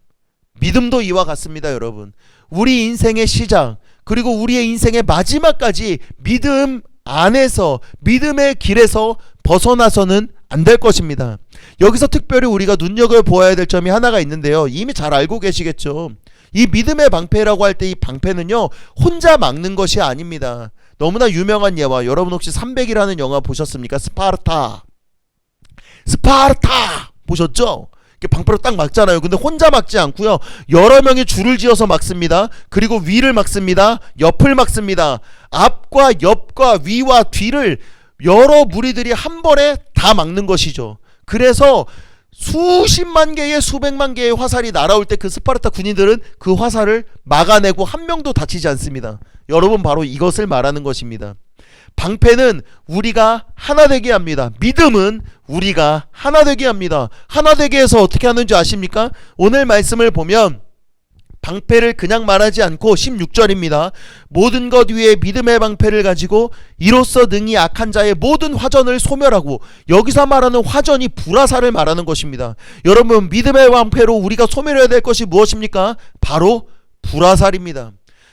믿음도 이와 같습니다, 여러분. 우리 인생의 시작, 그리고 우리의 인생의 마지막까지 믿음 안에서, 믿음의 길에서 벗어나서는 안 될 것입니다. 여기서 특별히 우리가 눈여겨보아야 될 점이 하나가 있는데요. 이미 잘 알고 계시겠죠. 이 믿음의 방패라고 할 때 이 방패는요, 혼자 막는 것이 아닙니다. 너무나 유명한 예와, 여러분 혹시 300이라는 영화 보셨습니까? 스파르타 보셨죠? 방패로 딱 막잖아요. 근데 혼자 막지 않고요, 여러 명이 줄을 지어서 막습니다. 그리고 위를 막습니다. 옆을 막습니다. 앞과 옆과 위와 뒤를 여러 무리들이 한 번에 다 막는 것이죠. 그래서 수십만 개의, 수백만 개의 화살이 날아올 때 그 스파르타 군인들은 그 화살을 막아내고 한 명도 다치지 않습니다. 여러분, 바로 이것을 말하는 것입니다. 방패는 우리가 하나 되게 합니다. 믿음은 우리가 하나 되게 합니다. 하나 되게 해서 어떻게 하는지 아십니까? 오늘 말씀을 보면 방패를 그냥 말하지 않고 16절입니다. 모든 것 위에 믿음의 방패를 가지고 이로써 능히 악한 자의 모든 화전을 소멸하고, 여기서 말하는 화전이 불화살을 말하는 것입니다. 여러분, 믿음의 방패로 우리가 소멸해야 될 것이 무엇입니까? 바로 불화살입니다.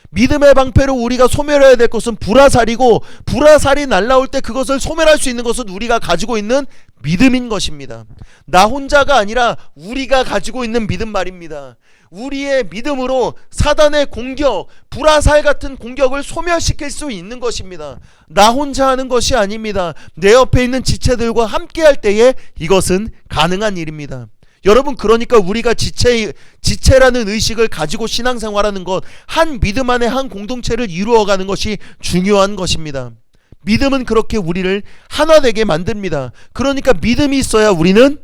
믿음의 방패로 우리가 소멸해야 될 것은 불화살이고, 불화살이 날라올 때 그것을 소멸할 수 있는 것은 우리가 가지고 있는 믿음인 것입니다. 나 혼자가 아니라 우리가 가지고 있는 믿음 말입니다. 우리의 믿음으로 사단의 공격, 불화살 같은 공격을 소멸시킬 수 있는 것입니다. 나 혼자 하는 것이 아닙니다. 내 옆에 있는 지체들과 함께 할 때에 이것은 가능한 일입니다. 여러분, 그러니까 우리가 지체라는 의식을 가지고 신앙생활하는 것, 한 믿음 안에 한 공동체를 이루어가는 것이 중요한 것입니다. 믿음은 그렇게 우리를 하나 되게 만듭니다. 그러니까 믿음이 있어야 우리는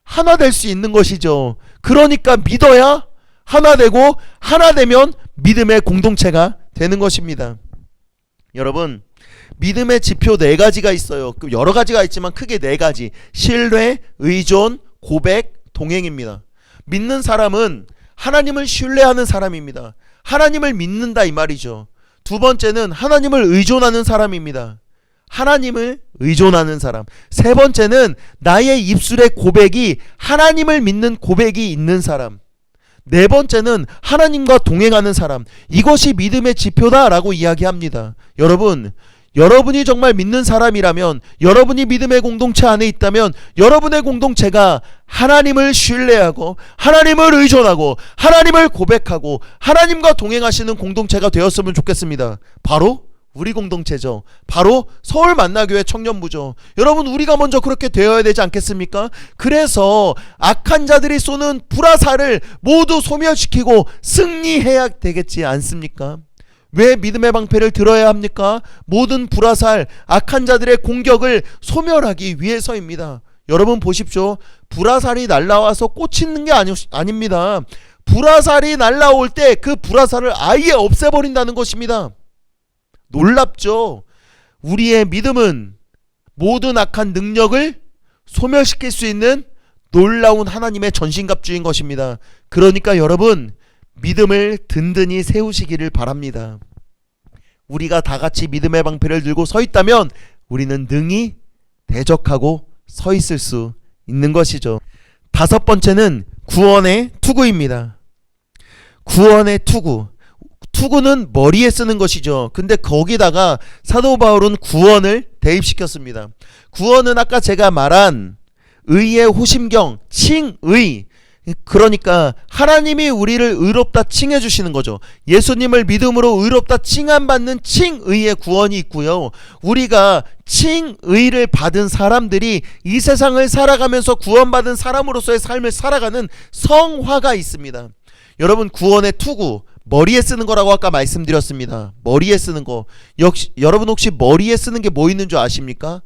하나 될 수 있는 것이죠. 그러니까 믿어야 하나 되고, 하나 되면 믿음의 공동체가 되는 것입니다. 여러분, 믿음의 지표 4가지가 있어요. 여러 가지가 있지만 크게 4가지. 신뢰, 의존, 고백, 동행입니다. 믿는 사람은 하나님을 신뢰하는 사람입니다. 하나님을 믿는다 이 말이죠. 두 번째는 하나님을 의존하는 사람입니다. 하나님을 의존하는 사람. 세 번째는 나의 입술의 고백이 하나님을 믿는 고백이 있는 사람. 네 번째는 하나님과 동행하는 사람. 이것이 믿음의 지표다라고 이야기합니다. 여러분이 정말 믿는 사람이라면, 여러분이 믿음의 공동체 안에 있다면 여러분의 공동체가 하나님을 신뢰하고 하나님을 의존하고 하나님을 고백하고 하나님과 동행하시는 공동체가 되었으면 좋겠습니다. 바로 우리 공동체죠. 바로 서울 만나교회 청년부죠. 여러분, 우리가 먼저 그렇게 되어야 되지 않겠습니까? 그래서 악한 자들이 쏘는 불화살을 모두 소멸시키고 승리해야 되겠지 않습니까? 왜 믿음의 방패를 들어야 합니까? 모든 불화살, 악한 자들의 공격을 소멸하기 위해서입니다. 여러분 보십시오. 불화살이 날라와서 꽂히는 게 아닙니다. 불화살이 날라올 때 그 불화살을 아예 없애버린다는 것입니다. 놀랍죠? 우리의 믿음은 모든 악한 능력을 소멸시킬 수 있는 놀라운 하나님의 전신갑주인 것입니다. 그러니까 여러분, 믿음을 든든히 세우시기를 바랍니다. 우리가 다 같이 믿음의 방패를 들고 서 있다면 우리는 능히 대적하고 서 있을 수 있는 것이죠. 다섯 번째는 구원의 투구입니다. 구원의 투구. 투구는 머리에 쓰는 것이죠. 근데 거기다가 사도 바울은 구원을 대입시켰습니다. 구원은 아까 제가 말한 의의 호심경, 칭의, 그러니까 하나님이 우리를 의롭다 칭해 주시는 거죠. 예수님을 믿음으로 의롭다 칭함받는 칭의의 구원이 있고요. 우리가 칭의를 받은 사람들이 이 세상을 살아가면서 구원받은 사람으로서의 삶을 살아가는 성화가 있습니다. 여러분, 구원의 투구, 머리에 쓰는 거라고 아까 말씀드렸습니다. 머리에 쓰는 거. 역시 여러분 혹시 머리에 쓰는 게 뭐 있는 줄 아십니까?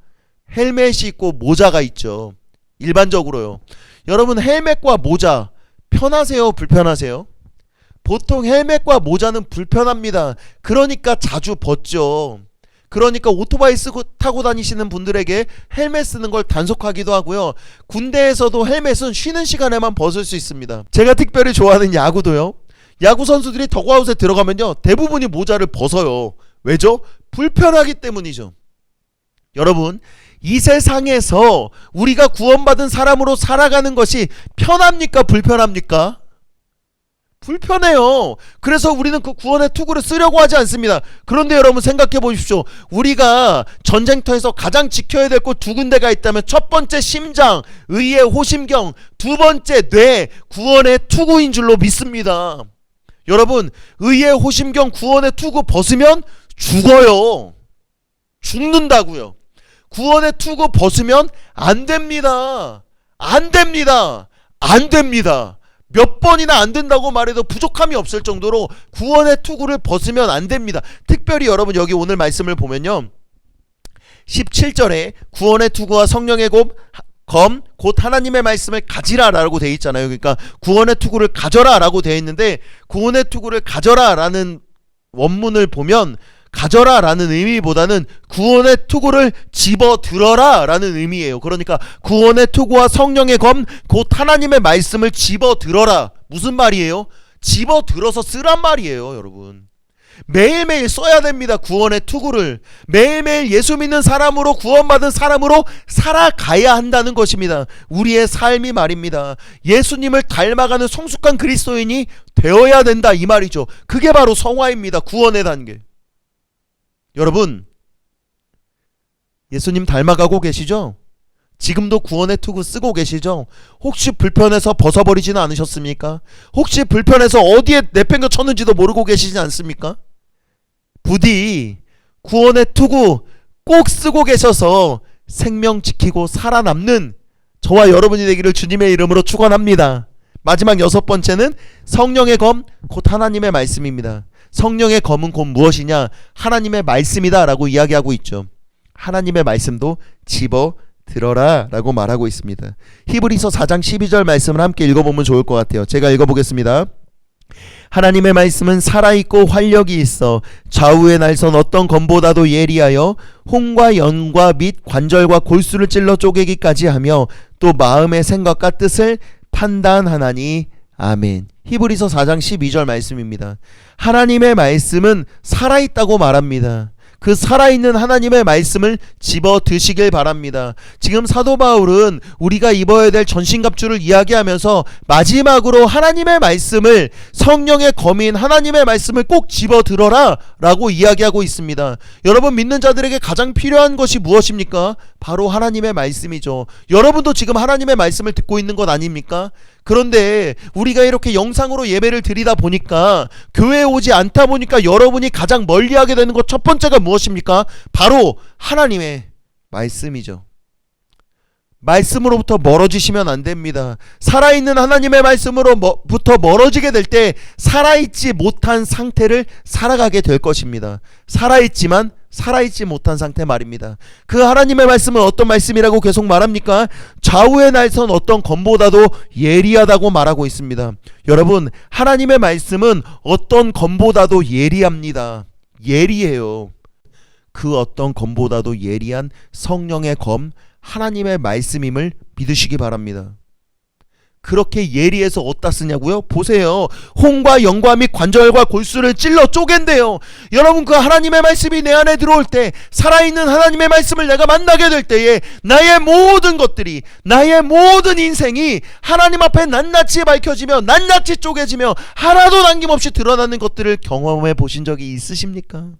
헬멧이 있고 모자가 있죠. 일반적으로요. 여러분, 헬멧과 모자 편하세요? 불편하세요? 보통 헬멧과 모자는 불편합니다. 그러니까 자주 벗죠. 그러니까 오토바이 타고 다니시는 분들에게 헬멧 쓰는 걸 단속하기도 하고요. 군대에서도 헬멧은 쉬는 시간에만 벗을 수 있습니다. 제가 특별히 좋아하는 야구도요. 야구 선수들이 덕아웃에 들어가면요, 대부분이 모자를 벗어요. 왜죠? 불편하기 때문이죠. 여러분, 이 세상에서 우리가 구원받은 사람으로 살아가는 것이 편합니까? 불편합니까? 불편해요. 그래서 우리는 그 구원의 투구를 쓰려고 하지 않습니다. 그런데 여러분 생각해 보십시오. 우리가 전쟁터에서 가장 지켜야 될 곳 두 군데가 있다면 첫 번째 심장, 의의 호심경, 두 번째 뇌, 구원의 투구인 줄로 믿습니다. 여러분, 의의 호심경, 구원의 투구 벗으면 죽어요. 죽는다고요. 구원의 투구 벗으면 안 됩니다. 안 됩니다. 안 됩니다. 몇 번이나 안 된다고 말해도 부족함이 없을 정도로 구원의 투구를 벗으면 안 됩니다. 특별히 여러분, 여기 오늘 말씀을 보면요, 17절에 구원의 투구와 성령의 검 곧 하나님의 말씀을 가지라 라고 되어 있잖아요. 그러니까 구원의 투구를 가져라 라고 되어 있는데, 구원의 투구를 가져라 라는 원문을 보면 가져라 라는 의미보다는 구원의 투구를 집어들어라 라는 의미예요. 그러니까 구원의 투구와 성령의 검 곧 하나님의 말씀을 집어들어라. 무슨 말이에요? 집어들어서 쓰란 말이에요. 여러분, 매일매일 써야 됩니다. 구원의 투구를 매일매일 예수 믿는 사람으로, 구원받은 사람으로 살아가야 한다는 것입니다. 우리의 삶이 말입니다. 예수님을 닮아가는 성숙한 그리스도인이 되어야 된다, 이 말이죠. 그게 바로 성화입니다. 구원의 단계. 여러분, 예수님 닮아가고 계시죠? 지금도 구원의 투구 쓰고 계시죠? 혹시 불편해서 벗어버리지는 않으셨습니까? 혹시 불편해서 어디에 내팽겨 쳤는지도 모르고 계시지 않습니까? 부디 구원의 투구 꼭 쓰고 계셔서 생명 지키고 살아남는 저와 여러분이 되기를 주님의 이름으로 축원합니다. 마지막 여섯 번째는 성령의 검 곧 하나님의 말씀입니다. 성령의 검은 곧 무엇이냐? 하나님의 말씀이다 라고 이야기하고 있죠. 하나님의 말씀도 집어 들어라 라고 말하고 있습니다. 히브리서 4장 12절 말씀을 함께 읽어보면 좋을 것 같아요. 제가 읽어보겠습니다. 하나님의 말씀은 살아있고 활력이 있어 좌우의 날선 어떤 검보다도 예리하여 홍과 연과 및 관절과 골수를 찔러 쪼개기까지 하며 또 마음의 생각과 뜻을 판단하나니 아멘. 히브리서 4장 12절 말씀입니다. 하나님의 말씀은 살아있다고 말합니다. 그 살아있는 하나님의 말씀을 집어 드시길 바랍니다. 지금 사도 바울은 우리가 입어야 될 전신갑주를 이야기하면서 마지막으로 하나님의 말씀을, 성령의 검인 하나님의 말씀을 꼭 집어 들어라 라고 이야기하고 있습니다. 여러분, 믿는 자들에게 가장 필요한 것이 무엇입니까? 바로 하나님의 말씀이죠. 여러분도 지금 하나님의 말씀을 듣고 있는 것 아닙니까? 그런데 우리가 이렇게 영상으로 예배를 드리다 보니까, 교회에 오지 않다 보니까 여러분이 가장 멀리하게 되는 것 첫 번째가 무엇입니까? 바로 하나님의 말씀이죠. 말씀으로부터 멀어지시면 안 됩니다. 살아있는 하나님의 말씀으로부터 멀어지게 될 때 살아있지 못한 상태를 살아가게 될 것입니다. 살아있지만 살아있지 못한 상태 말입니다. 그 하나님의 말씀은 어떤 말씀이라고 계속 말합니까? 좌우에 날선 어떤 검보다도 예리하다고 말하고 있습니다. 여러분, 하나님의 말씀은 어떤 검보다도 예리합니다. 예리해요. 그 어떤 검보다도 예리한 성령의 검, 하나님의 말씀임을 믿으시기 바랍니다. 그렇게 예리해서 어디다 쓰냐고요? 보세요. 혼과 영과 및 관절과 골수를 찔러 쪼갠대요. 여러분, 그 하나님의 말씀이 내 안에 들어올 때, 살아있는 하나님의 말씀을 내가 만나게 될 때에 나의 모든 것들이, 나의 모든 인생이 하나님 앞에 낱낱이 밝혀지며 낱낱이 쪼개지며 하나도 남김없이 드러나는 것들을 경험해 보신 적이 있으십니까?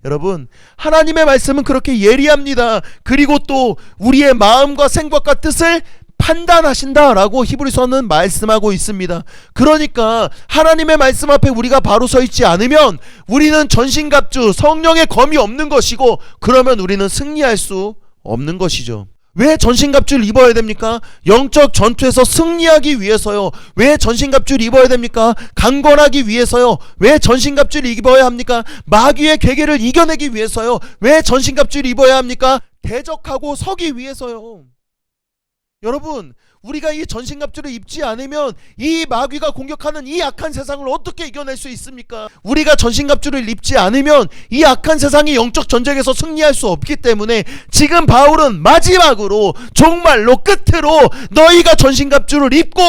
여러분, 하나님의 말씀은 그렇게 예리합니다. 그리고 또 우리의 마음과 생각과 뜻을 판단하신다라고 히브리서는 말씀하고 있습니다. 그러니까 하나님의 말씀 앞에 우리가 바로 서 있지 않으면 우리는 전신갑주, 성령의 검이 없는 것이고, 그러면 우리는 승리할 수 없는 것이죠. 왜 전신갑주를 입어야 됩니까? 영적 전투에서 승리하기 위해서요. 왜 전신갑주를 입어야 됩니까? 강건하기 위해서요. 왜 전신갑주를 입어야 합니까? 마귀의 계계를 이겨내기 위해서요. 왜 전신갑주를 입어야 합니까? 대적하고 서기 위해서요. 여러분, 우리가 이 전신갑주를 입지 않으면 이 마귀가 공격하는 이 악한 세상을 어떻게 이겨낼 수 있습니까? 우리가 전신갑주를 입지 않으면 이 악한 세상이 영적 전쟁에서 승리할 수 없기 때문에 지금 바울은 마지막으로, 정말로 끝으로 너희가 전신갑주를 입고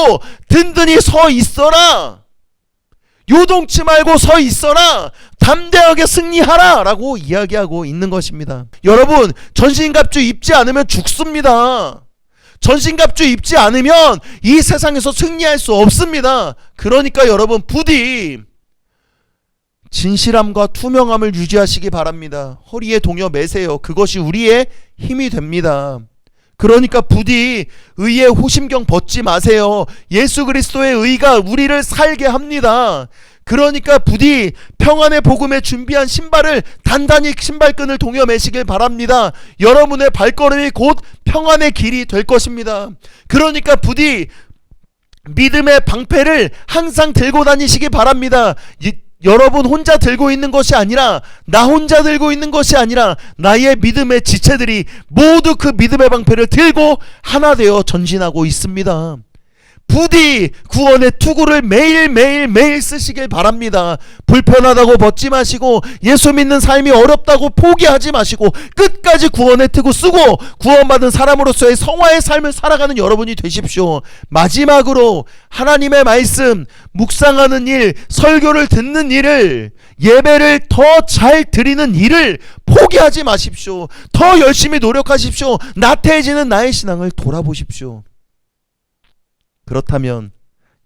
든든히 서 있어라, 요동치 말고 서 있어라, 담대하게 승리하라 라고 이야기하고 있는 것입니다. 여러분, 전신갑주 입지 않으면 죽습니다. 전신갑주 입지 않으면 이 세상에서 승리할 수 없습니다. 그러니까 여러분, 부디 진실함과 투명함을 유지하시기 바랍니다. 허리에 동여 매세요. 그것이 우리의 힘이 됩니다. 그러니까 부디 의의 호심경 벗지 마세요. 예수 그리스도의 의가 우리를 살게 합니다. 그러니까 부디 평안의 복음에 준비한 신발을 단단히 신발끈을 동여 매시길 바랍니다. 여러분의 발걸음이 곧 평안의 길이 될 것입니다. 그러니까 부디 믿음의 방패를 항상 들고 다니시기 바랍니다. 여러분 혼자 들고 있는 것이 아니라, 나 혼자 들고 있는 것이 아니라 나의 믿음의 지체들이 모두 그 믿음의 방패를 들고 하나 되어 전진하고 있습니다. 부디 구원의 투구를 매일 쓰시길 바랍니다. 불편하다고 벗지 마시고, 예수 믿는 삶이 어렵다고 포기하지 마시고, 끝까지 구원의 투구 쓰고 구원받은 사람으로서의 성화의 삶을 살아가는 여러분이 되십시오. 마지막으로 하나님의 말씀 묵상하는 일, 설교를 듣는 일을, 예배를 더 잘 드리는 일을 포기하지 마십시오. 더 열심히 노력하십시오. 나태해지는 나의 신앙을 돌아보십시오. 그렇다면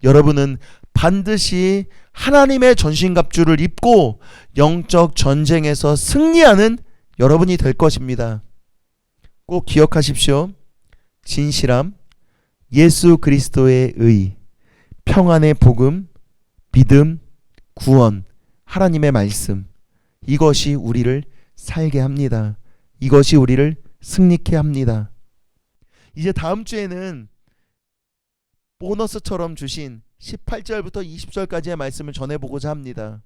여러분은 반드시 하나님의 전신갑주를 입고 영적 전쟁에서 승리하는 여러분이 될 것입니다. 꼭 기억하십시오. 진실함, 예수 그리스도의 의, 평안의 복음, 믿음, 구원, 하나님의 말씀, 이것이 우리를 살게 합니다. 이것이 우리를 승리케 합니다. 이제 다음 주에는 보너스처럼 주신 18절부터 20절까지의 말씀을 전해보고자 합니다.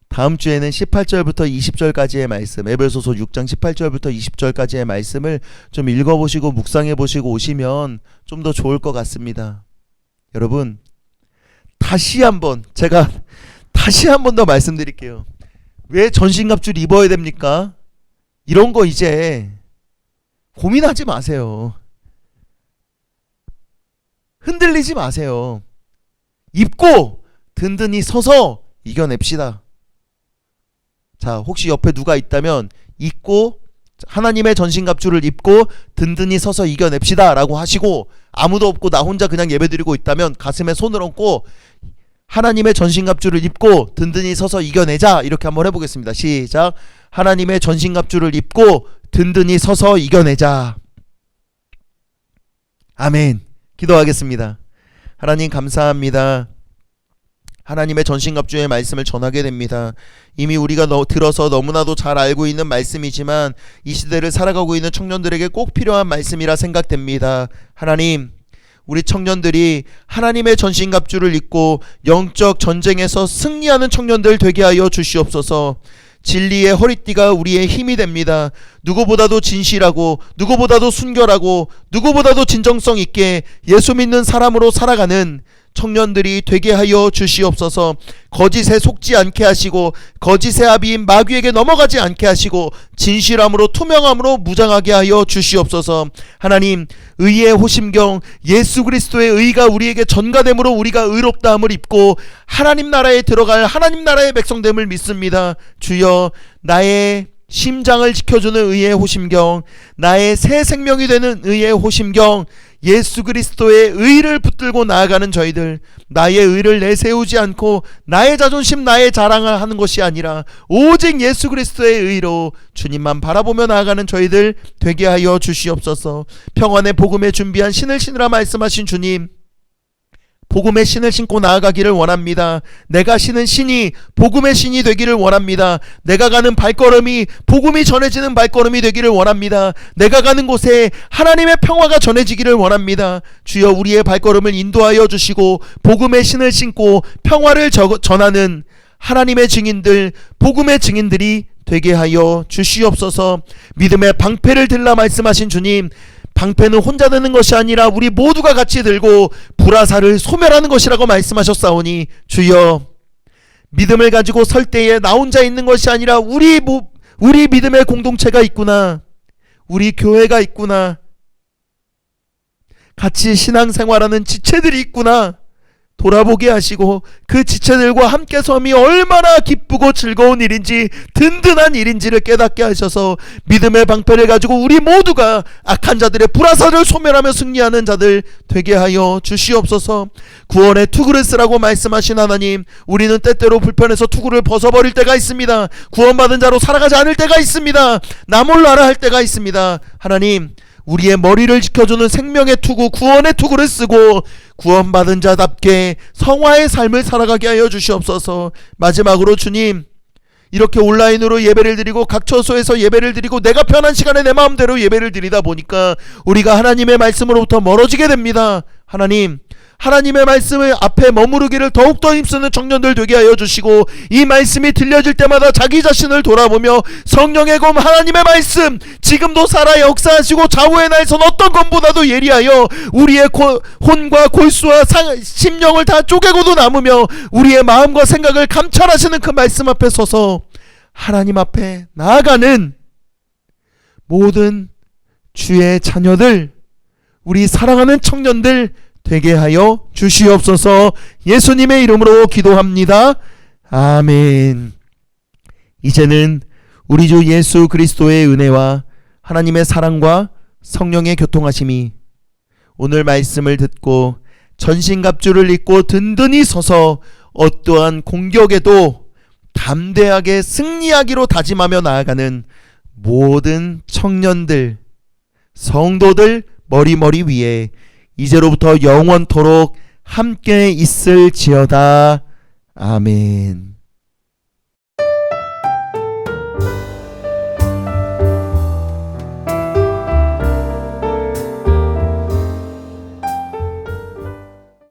다음 주에는 18절부터 20절까지의 말씀, 에베소서 6장 18절부터 20절까지의 말씀을 좀 읽어보시고 묵상해보시고 오시면 좀 더 좋을 것 같습니다. 여러분, 제가 다시 한 번 더 말씀드릴게요. 왜 전신갑주를 입어야 됩니까? 이런 거 이제 고민하지 마세요. 흔들리지 마세요. 입고 든든히 서서 이겨냅시다. 자, 혹시 옆에 누가 있다면 입고 하나님의 전신갑주를 입고 든든히 서서 이겨냅시다 라고 하시고, 아무도 없고 나 혼자 그냥 예배드리고 있다면 가슴에 손을 얹고 하나님의 전신갑주를 입고 든든히 서서 이겨내자, 이렇게 한번 해보겠습니다. 시작. 하나님의 전신갑주를 입고 든든히 서서 이겨내자. 아멘. 기도하겠습니다. 하나님 감사합니다. 하나님의 전신갑주의 말씀을 전하게 됩니다. 이미 우리가 들어서 너무나도 잘 알고 있는 말씀이지만 이 시대를 살아가고 있는 청년들에게 꼭 필요한 말씀이라 생각됩니다. 하나님, 우리 청년들이 하나님의 전신갑주를 입고 영적 전쟁에서 승리하는 청년들 되게 하여 주시옵소서. 진리의 허리띠가 우리의 힘이 됩니다. 누구보다도 진실하고 누구보다도 순결하고 누구보다도 진정성 있게 예수 믿는 사람으로 살아가는 청년들이 되게 하여 주시옵소서. 거짓에 속지 않게 하시고 거짓의 아비인 마귀에게 넘어가지 않게 하시고 진실함으로 투명함으로 무장하게 하여 주시옵소서. 하나님, 의의 호심경 예수 그리스도의 의가 우리에게 전가됨으로 우리가 의롭다함을 입고 하나님 나라에 들어갈 하나님 나라의 백성됨을 믿습니다. 주여, 나의 심장을 지켜주는 의의 호심경, 나의 새 생명이 되는 의의 호심경, 예수 그리스도의 의를 붙들고 나아가는 저희들, 나의 의를 내세우지 않고 나의 자존심, 나의 자랑을 하는 것이 아니라 오직 예수 그리스도의 의로 주님만 바라보며 나아가는 저희들 되게 하여 주시옵소서. 평안의 복음에 준비한 신을 신으라 말씀하신 주님, 복음의 신을 신고 나아가기를 원합니다. 내가 신은 신이 복음의 신이 되기를 원합니다. 내가 가는 발걸음이 복음이 전해지는 발걸음이 되기를 원합니다. 내가 가는 곳에 하나님의 평화가 전해지기를 원합니다. 주여, 우리의 발걸음을 인도하여 주시고 복음의 신을 신고 평화를 전하는 하나님의 증인들, 복음의 증인들이 되게 하여 주시옵소서. 믿음의 방패를 들라 말씀하신 주님, 방패는 혼자 드는 것이 아니라 우리 모두가 같이 들고 불화살을 소멸하는 것이라고 말씀하셨사오니, 주여, 믿음을 가지고 설 때에 나 혼자 있는 것이 아니라 우리 믿음의 공동체가 있구나, 우리 교회가 있구나, 같이 신앙생활하는 지체들이 있구나 돌아보게 하시고 그 지체들과 함께 섬이 얼마나 기쁘고 즐거운 일인지 든든한 일인지를 깨닫게 하셔서 믿음의 방패를 가지고 우리 모두가 악한 자들의 불화살을 소멸하며 승리하는 자들 되게 하여 주시옵소서. 구원의 투구를 쓰라고 말씀하신 하나님, 우리는 때때로 불편해서 투구를 벗어버릴 때가 있습니다. 구원받은 자로 살아가지 않을 때가 있습니다. 나 몰라라 할 때가 있습니다. 하나님, 우리의 머리를 지켜주는 생명의 투구, 구원의 투구를 쓰고 구원받은 자답게 성화의 삶을 살아가게 하여 주시옵소서. 마지막으로 주님, 이렇게 온라인으로 예배를 드리고 각 처소에서 예배를 드리고 내가 편한 시간에 내 마음대로 예배를 드리다 보니까 우리가 하나님의 말씀으로부터 멀어지게 됩니다. 하나님, 하나님의 말씀을 앞에 머무르기를 더욱더 힘쓰는 청년들 되게 하여 주시고 이 말씀이 들려질 때마다 자기 자신을 돌아보며 성령의 검 하나님의 말씀 지금도 살아 역사하시고 좌우의 날선 어떤 것보다도 예리하여 우리의 혼과 골수와 심령을 다 쪼개고도 남으며 우리의 마음과 생각을 감찰하시는 그 말씀 앞에 서서 하나님 앞에 나아가는 모든 주의 자녀들, 우리 사랑하는 청년들 되게 하여 주시옵소서. 예수님의 이름으로 기도합니다. 아멘. 이제는 우리 주 예수 그리스도의 은혜와 하나님의 사랑과 성령의 교통하심이 오늘 말씀을 듣고 전신갑주를 입고 든든히 서서 어떠한 공격에도 담대하게 승리하기로 다짐하며 나아가는 모든 청년들, 성도들 머리 위에 이제로부터 영원토록 함께 있을지어다. 아멘.